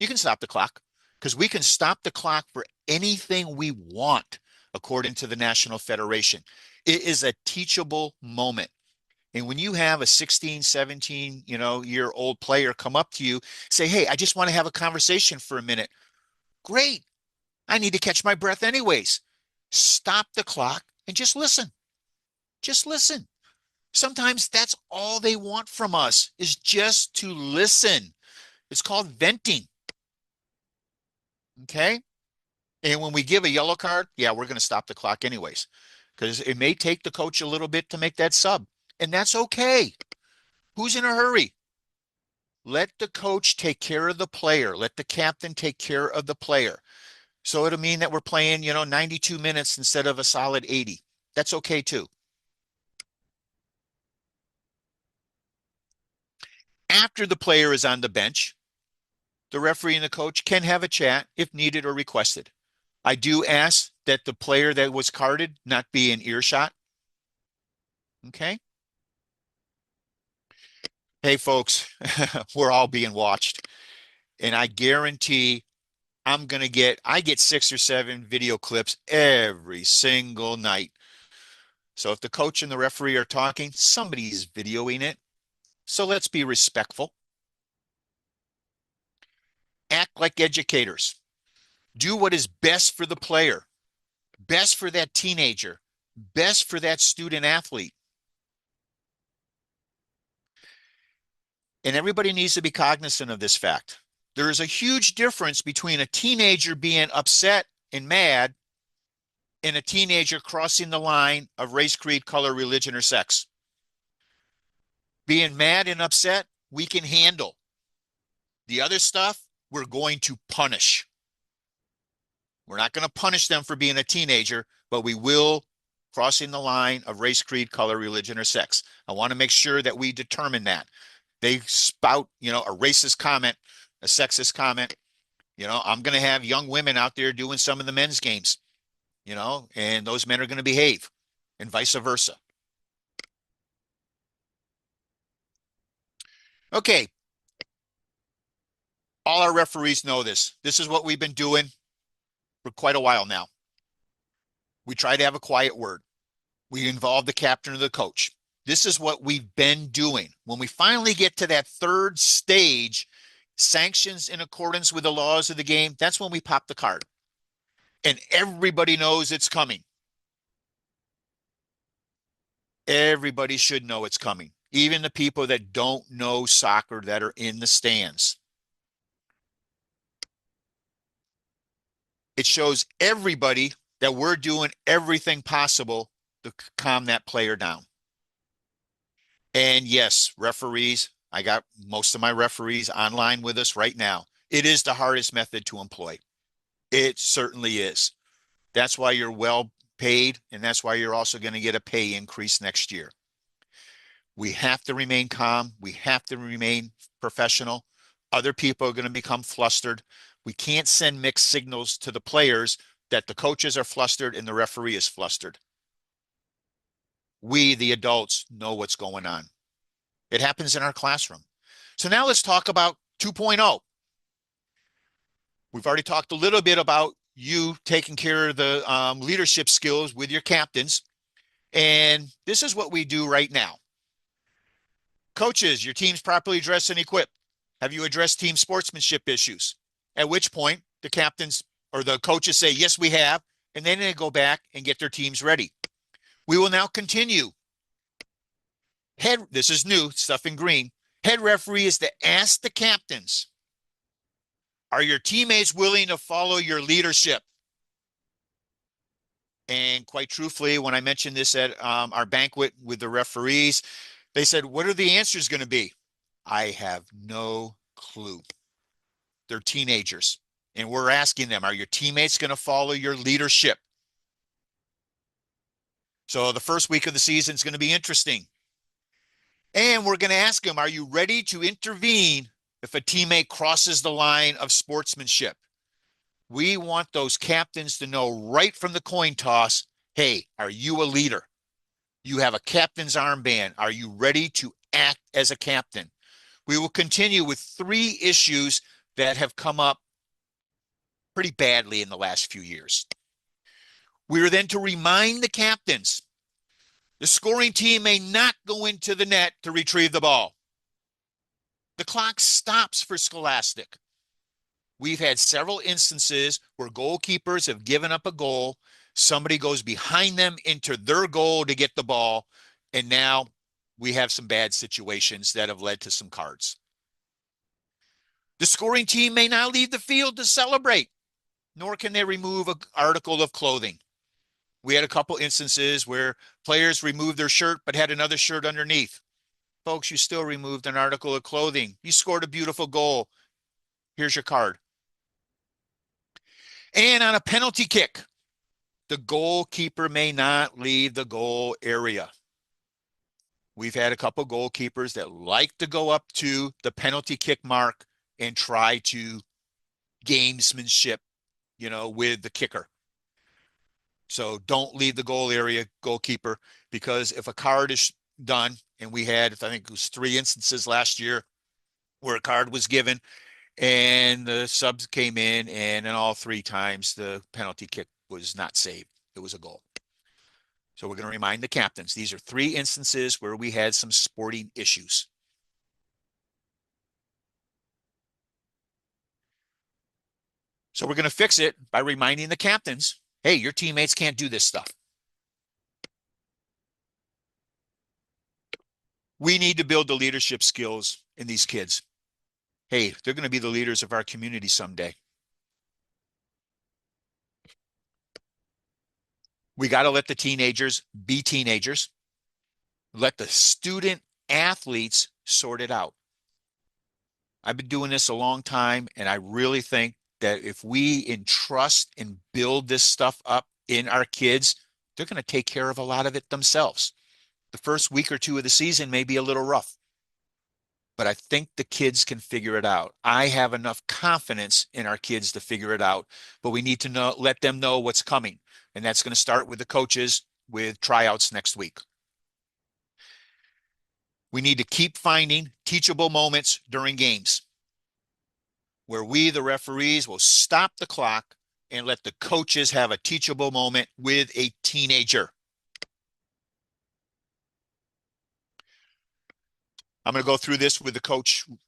you can stop the clock, because we can stop the clock for anything we want, according to the National Federation. It is a teachable moment. And when you have a 16, 17, year old player come up to you, say, "Hey, I just want to have a conversation for a minute." Great. I need to catch my breath anyways. Stop the clock and just listen. Just listen. Sometimes that's all they want from us, is just to listen. It's called venting. Okay? And when we give a yellow card, yeah, we're going to stop the clock anyways, because it may take the coach a little bit to make that sub. And that's okay. Who's in a hurry? Let the coach take care of the player. Let the captain take care of the player. So it'll mean that we're playing, 92 minutes instead of a solid 80. That's okay too. After the player is on the bench, the referee and the coach can have a chat if needed or requested. I do ask that the player that was carded not be in earshot. Okay? Hey, folks, we're all being watched. And I guarantee I get 6 or 7 video clips every single night. So if the coach and the referee are talking, somebody's videoing it. So let's be respectful. Act like educators. Do what is best for the player, best for that teenager, best for that student athlete. And everybody needs to be cognizant of this fact. There is a huge difference between a teenager being upset and mad and a teenager crossing the line of race, creed, color, religion, or sex. Being mad and upset, we can handle. The other stuff, we're going to punish. We're not going to punish them for being a teenager, but we will crossing the line of race, creed, color, religion, or sex. I want to make sure that we determine that. They spout, a racist comment, a sexist comment. I'm going to have young women out there doing some of the men's games, and those men are going to behave, and vice versa. Okay. All our referees know this. This is what we've been doing for quite a while now. We try to have a quiet word. We involve the captain or the coach. This is what we've been doing. When we finally get to that third stage, sanctions in accordance with the laws of the game, that's when we pop the card. And everybody knows it's coming. Everybody should know it's coming, even the people that don't know soccer that are in the stands. It shows everybody that we're doing everything possible to calm that player down. And yes, referees, I got most of my referees online with us right now. It is the hardest method to employ. It certainly is. That's why you're well paid, and that's why you're also going to get a pay increase next year. We have to remain calm. We have to remain professional. Other people are going to become flustered. We can't send mixed signals to the players that the coaches are flustered and the referee is flustered. We, the adults, know what's going on. It happens in our classroom. So now let's talk about 2.0. We've already talked a little bit about you taking care of the leadership skills with your captains. And this is what we do right now. Coaches, your team's properly dressed and equipped. Have you addressed team sportsmanship issues? At which point the captains or the coaches say, yes, we have. And then they go back and get their teams ready. We will now continue. This is new, stuff in green. Head referee is to ask the captains, are your teammates willing to follow your leadership? And quite truthfully, when I mentioned this at our banquet with the referees, they said, what are the answers going to be? I have no clue. They're teenagers. And we're asking them, are your teammates going to follow your leadership? So the first week of the season is going to be interesting. And we're going to ask them, are you ready to intervene if a teammate crosses the line of sportsmanship? We want those captains to know right from the coin toss, hey, are you a leader? You have a captain's armband. Are you ready to act as a captain? We will continue with 3 issues that have come up pretty badly in the last few years. We are then to remind the captains, the scoring team may not go into the net to retrieve the ball. The clock stops for Scholastic. We've had several instances where goalkeepers have given up a goal. Somebody goes behind them into their goal to get the ball. And now we have some bad situations that have led to some cards. The scoring team may not leave the field to celebrate, nor can they remove an article of clothing. We had a couple instances where players removed their shirt but had another shirt underneath. Folks, you still removed an article of clothing. You scored a beautiful goal. Here's your card. And on a penalty kick, the goalkeeper may not leave the goal area. We've had a couple goalkeepers that like to go up to the penalty kick mark and try to gamesmanship, with the kicker. So don't leave the goal area, goalkeeper, because if a card is done, and we had, I think it was 3 instances last year where a card was given and the subs came in all 3 times the penalty kick was not saved. It was a goal. So we're going to remind the captains, these are 3 instances where we had some sporting issues. So we're going to fix it by reminding the captains, hey, your teammates can't do this stuff. We need to build the leadership skills in these kids. Hey, they're going to be the leaders of our community someday. We got to let the teenagers be teenagers. Let the student athletes sort it out. I've been doing this a long time, and I really think that if we entrust and build this stuff up in our kids, they're going to take care of a lot of it themselves. The first week or 2 of the season may be a little rough, but I think the kids can figure it out. I have enough confidence in our kids to figure it out, but we need to let them know what's coming. And that's going to start with the coaches with tryouts next week. We need to keep finding teachable moments during games where we, the referees, will stop the clock and let the coaches have a teachable moment with a teenager. I'm going to go through this with the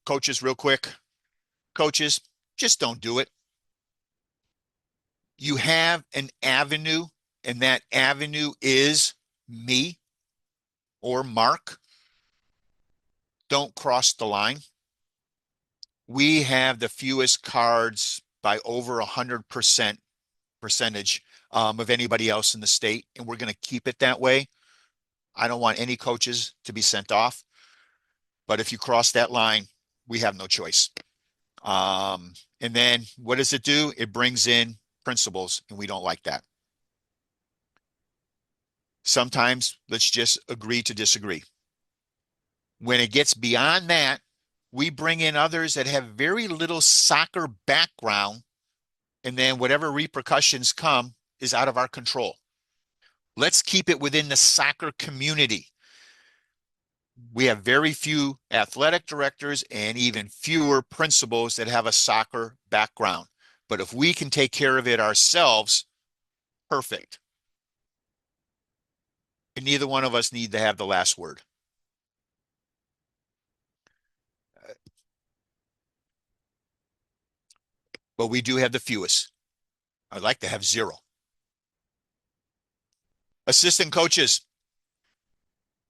coaches real quick. Coaches, just don't do it. You have an avenue, and that avenue is me or Mark. Don't cross the line. We have the fewest cards by over 100% percentage of anybody else in the state, and we're going to keep it that way. I don't want any coaches to be sent off, but if you cross that line, we have no choice. And then what does it do? It brings in principals, and we don't like that. Sometimes let's just agree to disagree. When it gets beyond that, we bring in others that have very little soccer background, and then whatever repercussions come is out of our control. Let's keep it within the soccer community. We have very few athletic directors and even fewer principals that have a soccer background. But if we can take care of it ourselves, perfect. And neither one of us need to have the last word. But we do have the fewest. I'd like to have 0. Assistant coaches.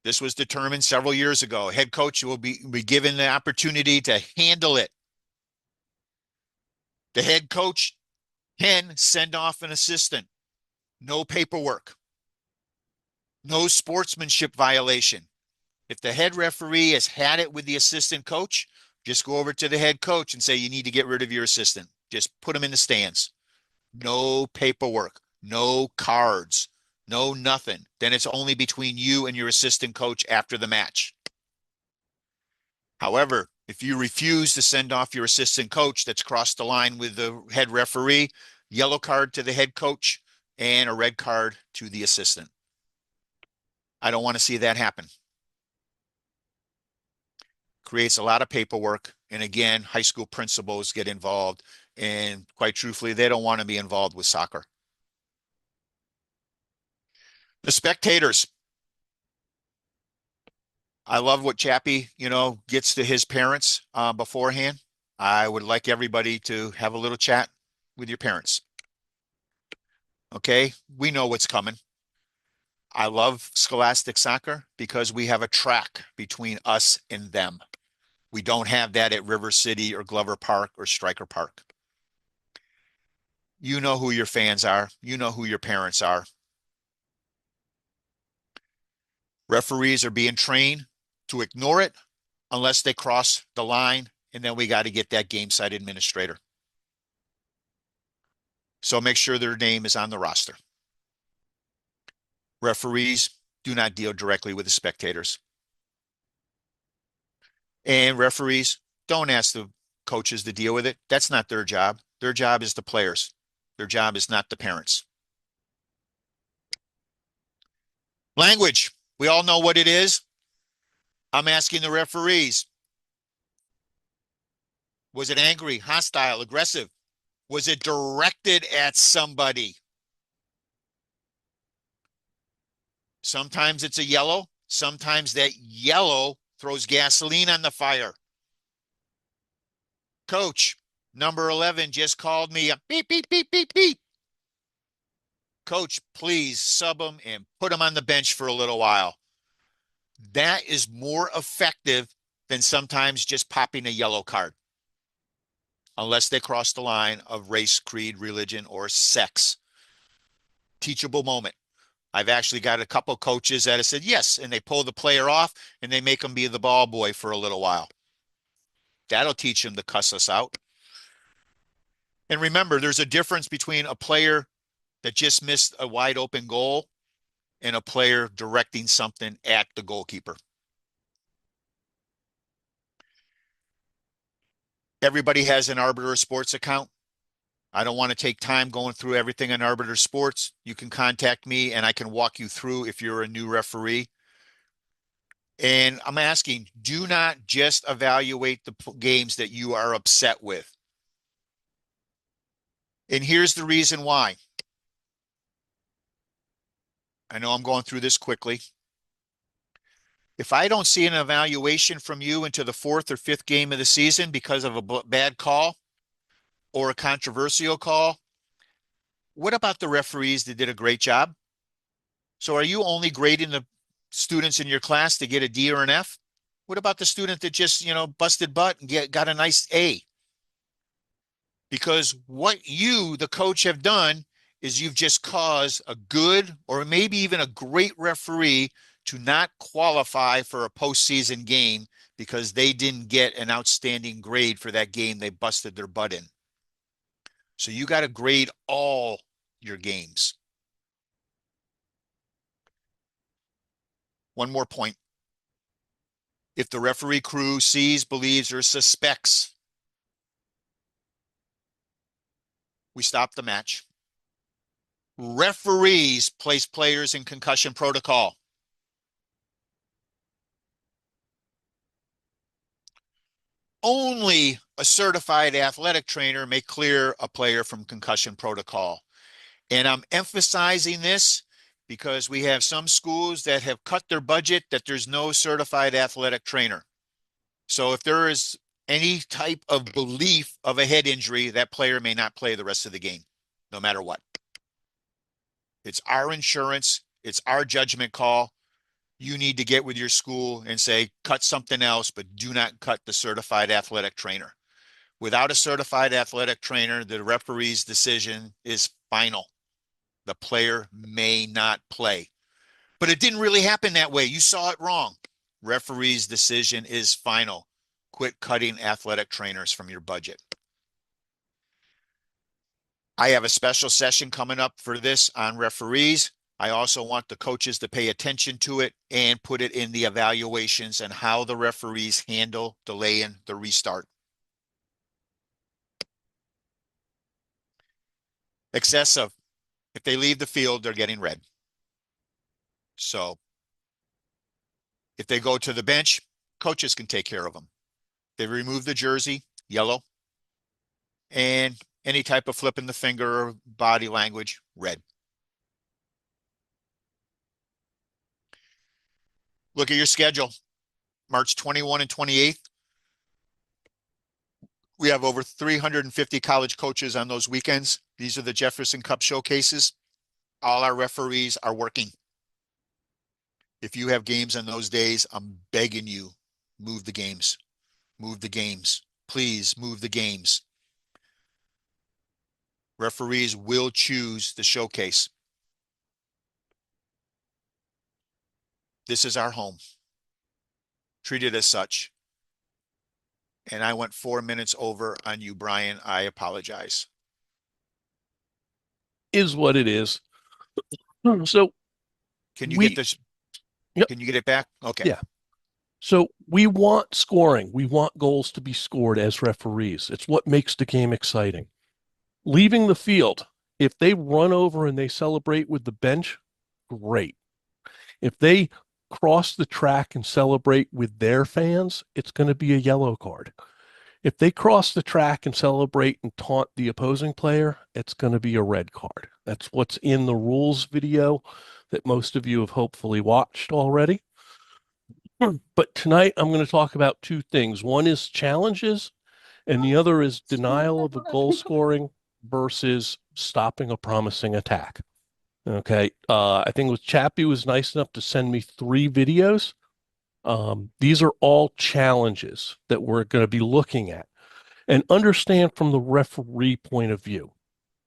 This was determined several years ago. Head coach will be given the opportunity to handle it. The head coach can send off an assistant. No paperwork. No sportsmanship violation. If the head referee has had it with the assistant coach, just go over to the head coach and say, you need to get rid of your assistant. Just put him in the stands. No paperwork, no cards, no nothing. Then it's only between you and your assistant coach after the match. However, if you refuse to send off your assistant coach that's crossed the line with the head referee, yellow card to the head coach and a red card to the assistant. I don't want to see that happen. Creates a lot of paperwork. And again, high school principals get involved. And quite truthfully, they don't want to be involved with soccer. The spectators. I love what Chappie, gets to his parents beforehand. I would like everybody to have a little chat with your parents. Okay, we know what's coming. I love scholastic soccer because we have a track between us and them. We don't have that at River City or Glover Park or Stryker Park. You know who your fans are. You know who your parents are. Referees are being trained to ignore it unless they cross the line, and then we got to get that game site administrator. So make sure their name is on the roster. Referees do not deal directly with the spectators. And referees don't ask the coaches to deal with it. That's not their job. Their job is the players. Their job is not the parents. Language. We all know what it is. I'm asking the referees. Was it angry, hostile, aggressive? Was it directed at somebody? Sometimes it's a yellow. Sometimes that yellow throws gasoline on the fire. Coach, number 11 just called me a beep, beep, beep, beep, beep. Coach, please sub him and put him on the bench for a little while. That is more effective than sometimes just popping a yellow card. Unless they cross the line of race, creed, religion, or sex. Teachable moment. I've actually got a couple coaches that have said yes, and they pull the player off and they make them be the ball boy for a little while. That'll teach them to cuss us out. And remember, there's a difference between a player that just missed a wide open goal and a player directing something at the goalkeeper. Everybody has an Arbiter Sports account. I don't want to take time going through everything on Arbiter Sports. You can contact me and I can walk you through if you're a new referee. And I'm asking, do not just evaluate the games that you are upset with. And here's the reason why. I know I'm going through this quickly. If I don't see an evaluation from you into the fourth or fifth game of the season because of a bad call or a controversial call, what about the referees that did a great job? So are you only grading the students in your class to get a D or an F? What about the student that just, busted butt and got a nice A? Because what you, the coach, have done is you've just caused a good or maybe even a great referee to not qualify for a postseason game because they didn't get an outstanding grade for that game they busted their butt in. So you got to grade all your games. One more point. If the referee crew sees, believes, or suspects, we stop the match. Referees place players in concussion protocol. Only a certified athletic trainer may clear a player from concussion protocol. And I'm emphasizing this because we have some schools that have cut their budget that there's no certified athletic trainer. So if there is any type of belief of a head injury, that player may not play the rest of the game, no matter what. It's our insurance. It's our judgment call. You need to get with your school and say, cut something else, but do not cut the certified athletic trainer. Without a certified athletic trainer, the referee's decision is final. The player may not play. But it didn't really happen that way. You saw it wrong. Referee's decision is final. Quit cutting athletic trainers from your budget. I have a special session coming up for this on referees. I also want the coaches to pay attention to it and put it in the evaluations and how the referees handle delaying the restart. Excessive. If they leave the field, they're getting red. So if they go to the bench, coaches can take care of them. They remove the jersey, yellow, and any type of flipping the finger or body language, red. Look at your schedule. March 21 and 28th. We have over 350 college coaches on those weekends. These are the Jefferson Cup showcases. All our referees are working. If you have games on those days, I'm begging you, move the games. Move the games. Please move the games. Referees will choose the showcase. This is our home. Treat it as such. And I went 4 minutes over on you, Brian. I apologize. Is what it is. So Can you get this? Yep. Can you get it back? Okay. Yeah. So we want scoring. We want goals to be scored as referees. It's what makes the game exciting. Leaving the field, if they run over and they celebrate with the bench, great. If they cross the track and celebrate with their fans, it's going to be a yellow card. If they cross the track and celebrate and taunt the opposing player, it's going to be a red card. That's what's in the rules video that most of you have hopefully watched already. But tonight I'm going to talk about two things. One is challenges, and the other is denial of a goal scoring versus stopping a promising attack. Okay. I think with Chappie was nice enough to send me 3 videos. These are all challenges that we're going to be looking at and understand from the referee point of view,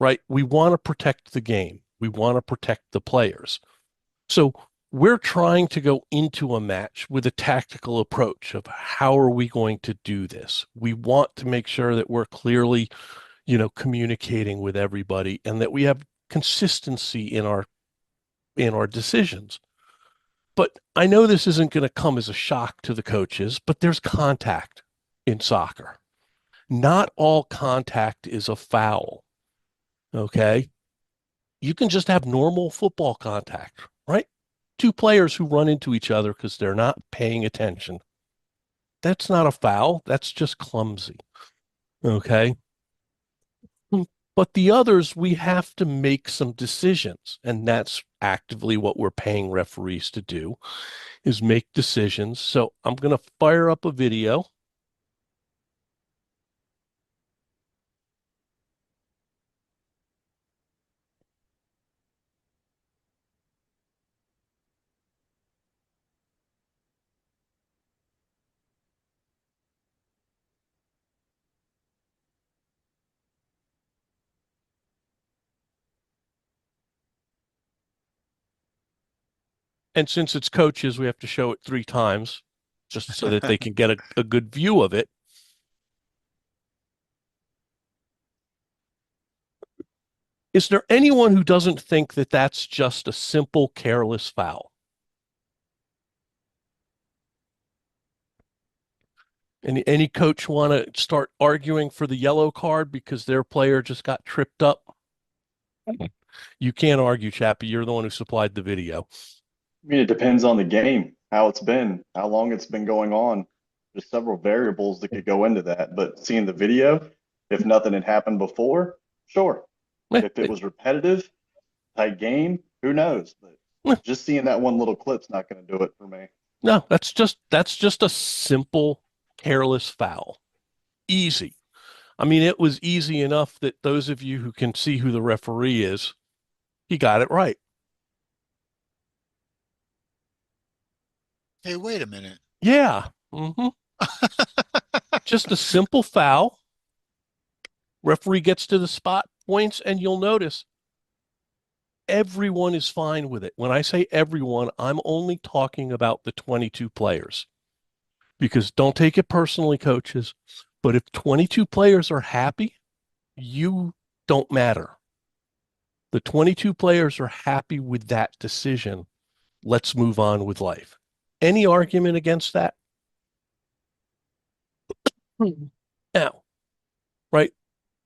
right? We want to protect the game. We want to protect the players. So we're trying to go into a match with a tactical approach of how are we going to do this? We want to make sure that we're clearly, communicating with everybody and that we have consistency in our decisions. But I know this isn't going to come as a shock to the coaches, but there's contact in soccer. Not all contact is a foul. Okay. You can just have normal football contact, right? 2 players who run into each other because they're not paying attention. That's not a foul. That's just clumsy. Okay. But the others, we have to make some decisions. And that's actively what we're paying referees to do, is make decisions. So I'm going to fire up a video. And since it's coaches, we have to show it 3 times just so that they can get a good view of it. Is there anyone who doesn't think that that's just a simple, careless foul? Any coach want to start arguing for the yellow card because their player just got tripped up? You can't argue, Chappie. You're the one who supplied the video. I mean, it depends on the game, how it's been, how long it's been going on. There's several variables that could go into that. But seeing the video, if nothing had happened before, sure. Eh, If it was repetitive, tight game, who knows? But eh, just seeing that one little clip's not going to do it for me. No, that's just a simple, careless foul. Easy. I mean, it was easy enough that those of you who can see who the referee is, he got it right. Hey, wait a minute. Yeah. Just a simple foul. Referee gets to the spot, points, and you'll notice everyone is fine with it. When I say everyone, I'm only talking about the 22 players. Because don't take it personally, coaches, but if 22 players are happy, you don't matter. The 22 players are happy with that decision. Let's move on with life. Any argument against that? Now, right?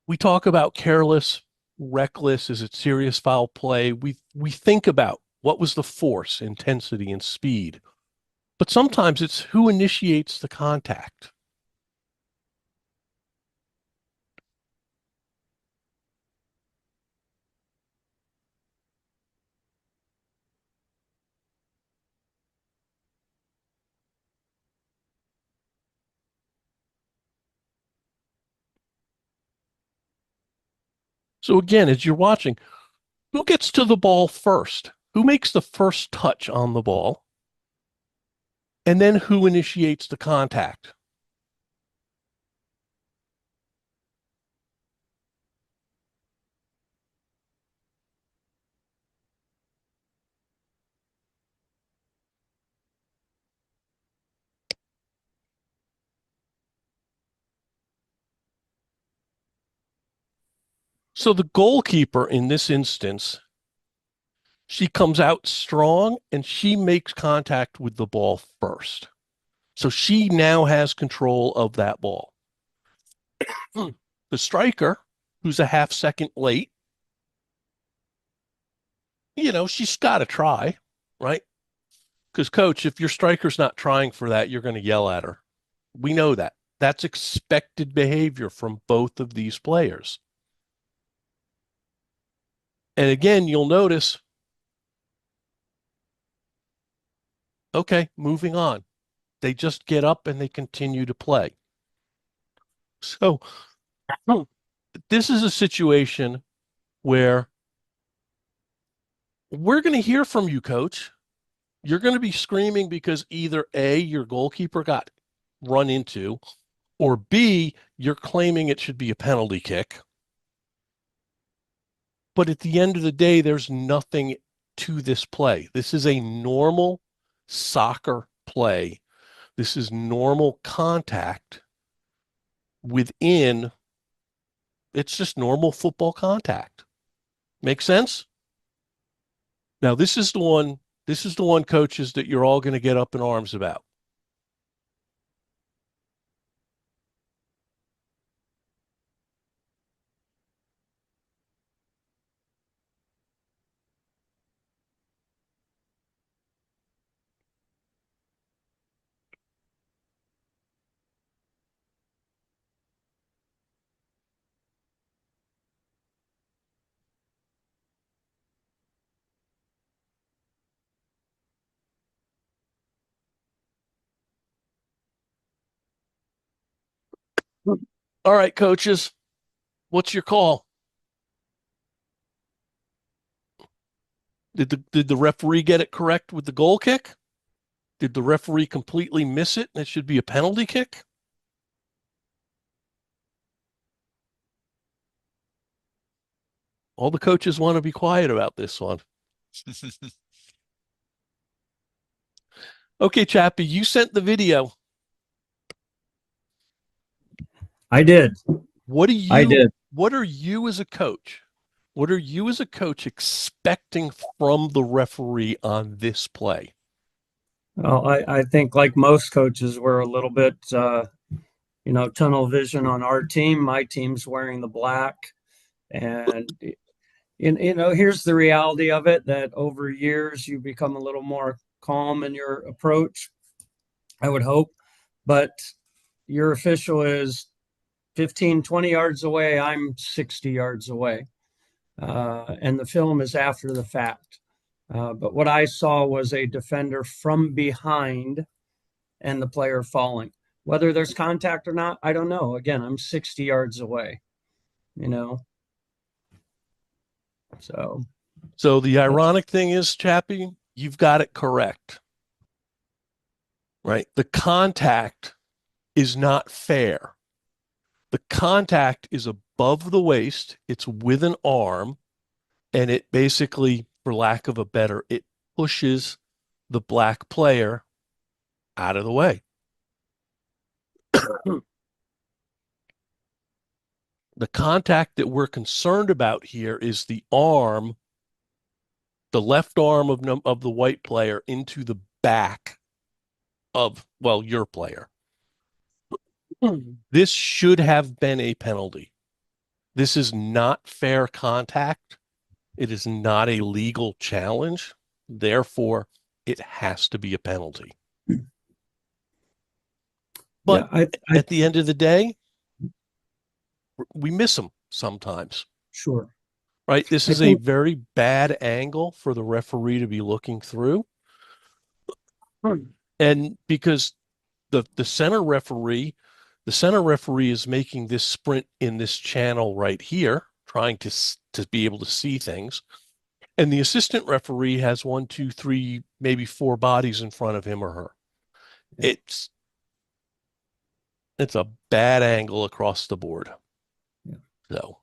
We talk about careless, reckless, is it serious foul play? We think about what was the force, intensity, and speed. But sometimes it's who initiates the contact. So again, as you're watching, who gets to the ball first? Who makes the first touch on the ball? And then who initiates the contact? So the goalkeeper in this instance, she comes out strong and she makes contact with the ball first. So she now has control of that ball. The striker, who's a half second late, she's got to try, right? Because, coach, if your striker's not trying for that, you're going to yell at her. We know that. That's expected behavior from both of these players. And again, you'll notice, okay, moving on. They just get up and they continue to play. So this is a situation where we're going to hear from you, coach. You're going to be screaming because either A, your goalkeeper got run into, or B, you're claiming it should be a penalty kick. But at the end of the day, there's nothing to this play. This is a normal soccer play. This is normal contact within, it's just normal football contact. Make sense? Now, this is the one, coaches, that you're all going to get up in arms about. All right, coaches, what's your call? Did the referee get it correct with the goal kick? Did the referee completely miss it and it should be a penalty kick? All the coaches want to be quiet about this one. Okay, Chappie, you sent the video. I did. What are I you did. what are you as a coach? What are you as a coach expecting from the referee on this play? Well, I think like most coaches, we're a little bit, tunnel vision on our team. My team's wearing the black. And, here's the reality of it, that over years you become a little more calm in your approach, I would hope. But your official is 15, 20 yards away. I'm 60 yards away. And the film is after the fact. But what I saw was a defender from behind and the player falling. Whether there's contact or not, I don't know. Again, I'm 60 yards away, you know. So the ironic thing is, Chappie, you've got it correct. Right? The contact is not fair. The contact is above the waist, it's with an arm, and it basically, for lack of a better, it pushes the black player out of the way. The contact that we're concerned about here is the arm, the left arm of the white player into the back of, well, your player. This should have been a penalty. This is not fair contact. It is not a legal challenge. Therefore, it has to be a penalty. But yeah, at the end of the day, we miss them sometimes. Sure. Right? This is a very bad angle for the referee to be looking through. And because the center referee is making this sprint in this channel right here, trying to be able to see things. And the assistant referee has 1, 2, 3, maybe 4 bodies in front of him or her. Yeah. It's a bad angle across the board. Yeah. So,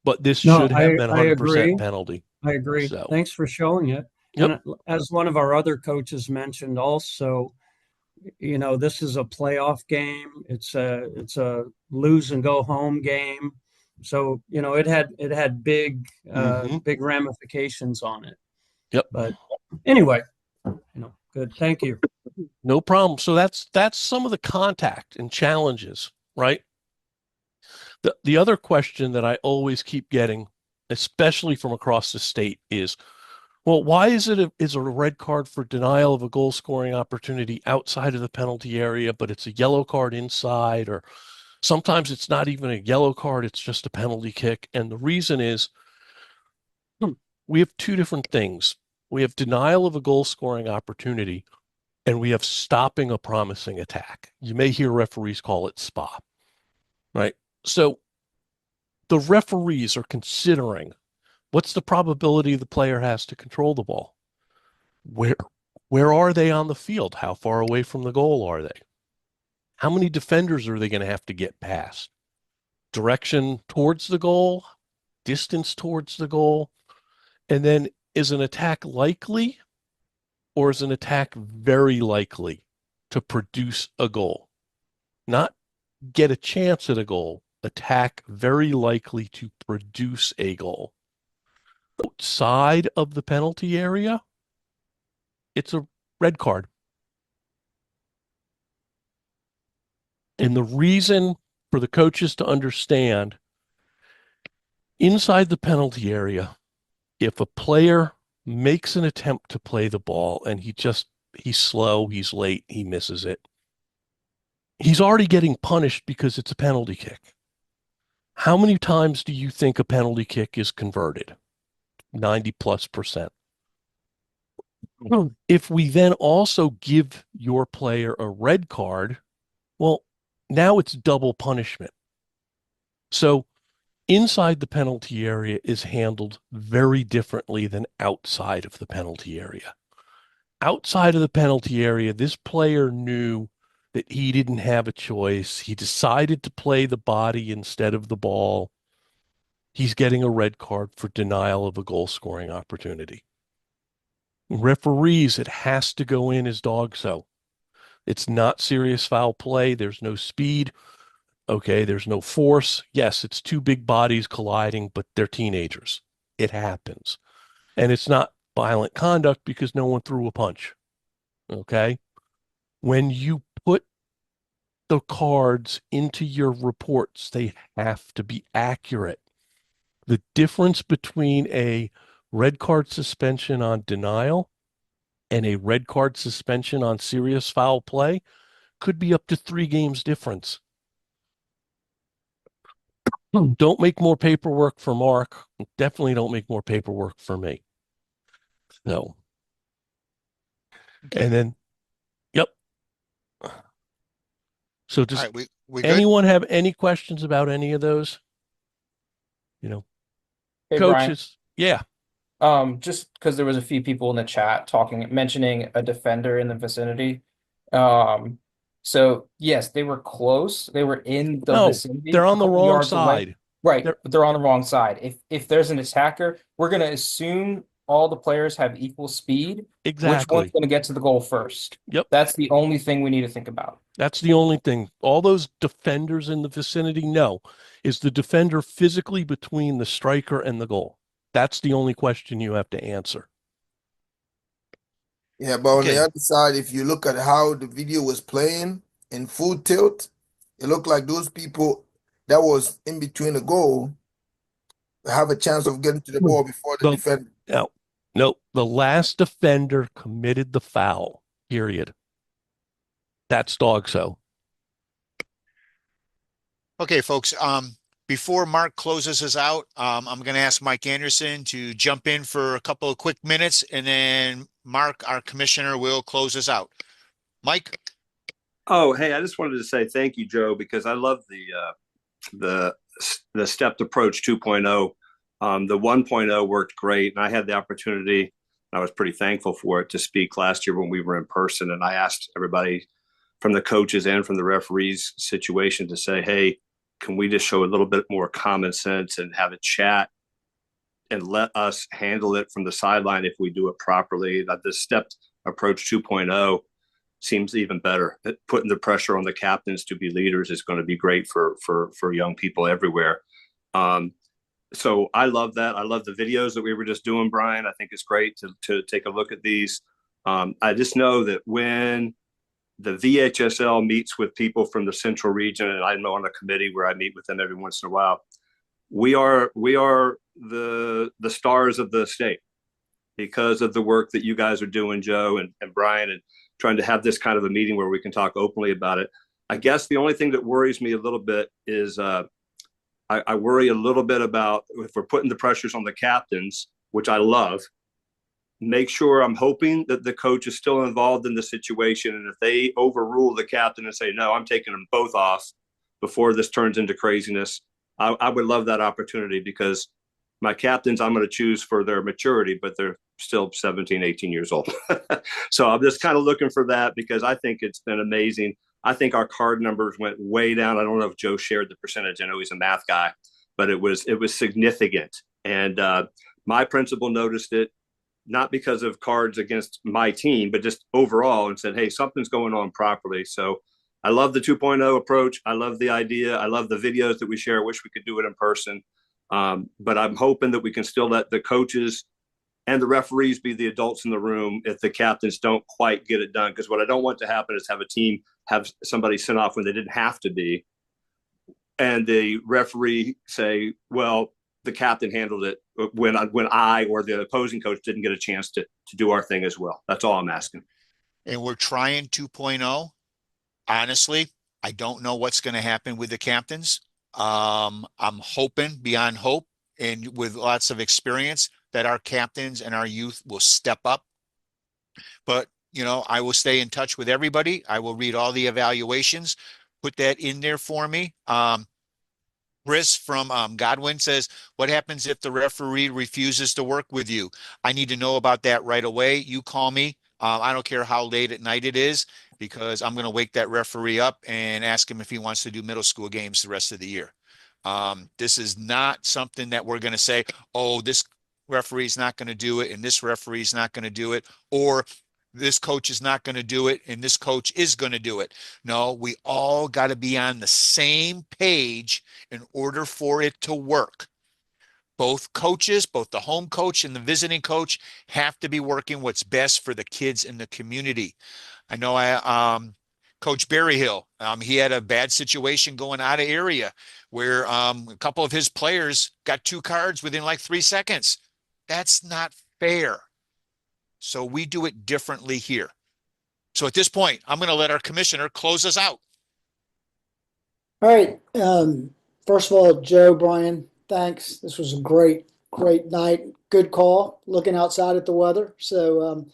but this should have been 100% penalty. I agree. So, thanks for showing it. Yep. And as one of our other coaches mentioned also, this is a playoff game. It's a lose and go home game. So, it had big ramifications on it. Yep. But anyway, good. Thank you. No problem. So that's some of the contact and challenges, right? The other question that I always keep getting, especially from across the state, is, well, why is it a red card for denial of a goal scoring opportunity outside of the penalty area, but it's a yellow card inside, or sometimes it's not even a yellow card, it's just a penalty kick. And the reason is we have 2 different things. We have denial of a goal scoring opportunity, and we have stopping a promising attack. You may hear referees call it SPA, right? So the referees are considering, what's the probability the player has to control the ball? Where are they on the field? How far away from the goal are they? How many defenders are they going to have to get past? Direction towards the goal, distance towards the goal, and then is an attack likely, or is an attack very likely to produce a goal? Not get a chance at a goal, attack very likely to produce a goal. Outside of the penalty area, it's a red card. And the reason for the coaches to understand, inside the penalty area, if a player makes an attempt to play the ball and he's slow, he's late, he misses it, he's already getting punished because it's a penalty kick. How many times do you think a penalty kick is converted? 90+%. If we then also give your player a red card, well, now it's double punishment. So inside the penalty area is handled very differently than outside of the penalty area. Outside of the penalty area, this player knew that he didn't have a choice. He decided to play the body instead of the ball. He's getting a red card for denial of a goal scoring opportunity. Referees, it has to go in as dog so. It's not serious foul play. There's no speed. Okay, there's no force. Yes, it's two big bodies colliding, but they're teenagers. It happens. And it's not violent conduct because no one threw a punch. Okay? When you put the cards into your reports, they have to be accurate. The difference between a red card suspension on denial and a red card suspension on serious foul play could be up to 3 games difference. Don't make more paperwork for Mark. Definitely don't make more paperwork for me. No. Okay. And then, yep. So All does right, we good? anyone have any questions about any of those? You know, Hey, Brian. coaches. Yeah. Just because there was a few people in the chat mentioning a defender in the vicinity. So yes, they were close. They were in the No, vicinity, they're a on the couple wrong yards away. side. Right, They're but they're on the wrong side. If there's an attacker, we're gonna assume all the players have equal speed. Which one's exactly. gonna get to the goal first? Yep. That's the only thing we need to think about. That's the only thing. All those defenders in the vicinity, no. Is the defender physically between the striker and the goal? That's the only question you have to answer. Yeah, but on Okay. the other side, if you look at how the video was playing in full tilt, it looked like those people that was in between the goal have a chance of getting to the ball before the The, defender. no, the last defender committed the foul, period. That's dog so. Okay, folks. Before Mark closes us out, I'm going to ask Mike Anderson to jump in for a couple of quick minutes, and then Mark, our commissioner, will close us out. Mike? Oh, hey, I just wanted to say thank you, Joe, because I love the stepped approach 2.0. The 1.0 worked great, and I had the opportunity, and I was pretty thankful for it, to speak last year when we were in person. And I asked everybody from the coaches and from the referees situation to say, hey, can we just show a little bit more common sense and have a chat and let us handle it from the sideline if we do it properly? That the stepped approach 2.0 seems even better. Putting the pressure on the captains to be leaders is going to be great for young people everywhere. So I love that. I love the videos that we were just doing, Brian. I think it's great to take a look at these. I just know that when the VHSL meets with people from the central region, and I'm on a committee where I meet with them every once in a while, we are the stars of the state because of the work that you guys are doing, Joe and Brian, and trying to have this kind of a meeting where we can talk openly about it. I guess the only thing that worries me a little bit is I worry a little bit about if we're putting the pressures on the captains, which I love. Make sure, I'm hoping that the coach is still involved in the situation. And if they overrule the captain and say, no, I'm taking them both off before this turns into craziness, I would love that opportunity, because my captains I'm going to choose for their maturity, but they're still 17, 18 years old. So I'm just kind of looking for that, because I think it's been amazing. I think our card numbers went way down. I don't know if Joe shared the percentage. I know he's a math guy, but it was significant. And my principal noticed it, not because of cards against my team, but just overall, and said, hey, something's going on properly. So I love the 2.0 approach. I love the idea. I love the videos that we share. I wish we could do it in person. But I'm hoping that we can still let the coaches and the referees be the adults in the room if the captains don't quite get it done. Because what I don't want to happen is have a team have somebody sent off when they didn't have to be, and the referee say, well, the captain handled it when I or the opposing coach didn't get a chance to do our thing as well. That's all I'm asking. And we're trying 2.0. Honestly, I don't know what's going to happen with the captains. I'm hoping beyond hope, and with lots of experience, that our captains and our youth will step up. But, I will stay in touch with everybody. I will read all the evaluations, put that in there for me. Chris from Godwin says, what happens if the referee refuses to work with you? I need to know about that right away. You call me. I don't care how late at night it is, because I'm going to wake that referee up and ask him if he wants to do middle school games the rest of the year. This is not something that we're going to say, oh, this referee's not going to do it and this referee's not going to do it, or this coach is not going to do it and this coach is going to do it. No, we all got to be on the same page in order for it to work. Both coaches, both the home coach and the visiting coach, have to be working what's best for the kids in the community. I know Coach Berryhill, he had a bad situation going out of area where a couple of his players got 2 cards within like 3 seconds. That's not fair. So we do it differently here. So at this point, I'm going to let our commissioner close us out. All right. First of all, Joe, Brian, thanks. This was a great night. Good call, looking outside at the weather. So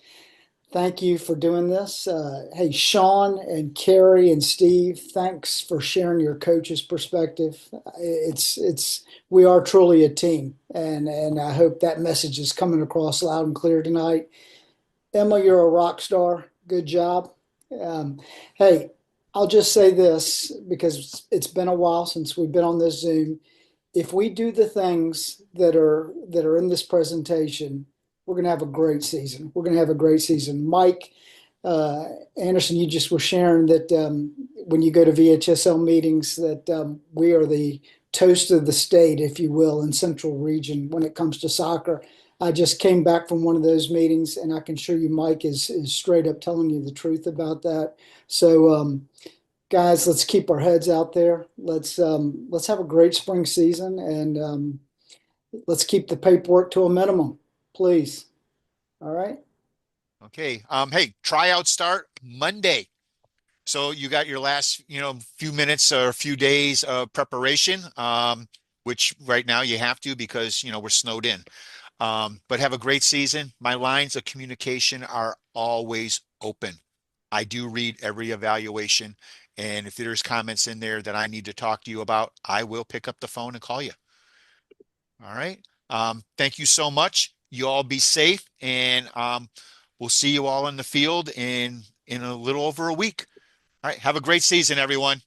thank you for doing this. Hey, Sean and Carrie and Steve, thanks for sharing your coach's perspective. We are truly a team, and I hope that message is coming across loud and clear tonight. Emma, you're a rock star. Good job. Hey, I'll just say this because it's been a while since we've been on this Zoom. If we do the things that are in this presentation, we're going to have a great season. We're going to have a great season. Mike Anderson, you just were sharing that when you go to VHSL meetings, that we are the toast of the state, if you will, in Central Region when it comes to soccer. I just came back from one of those meetings, and I can assure you, Mike is straight up telling you the truth about that. So, guys, let's keep our heads out there. Let's have a great spring season, and let's keep the paperwork to a minimum, please. All right. Okay. Hey, tryouts start Monday. So you got your last, few minutes or a few days of preparation, which right now you have to because, we're snowed in. But have a great season. My lines of communication are always open. I do read every evaluation. And if there's comments in there that I need to talk to you about, I will pick up the phone and call you. All right. Thank you so much. You all be safe, and we'll see you all in the field in a little over a week. All right. Have a great season, everyone.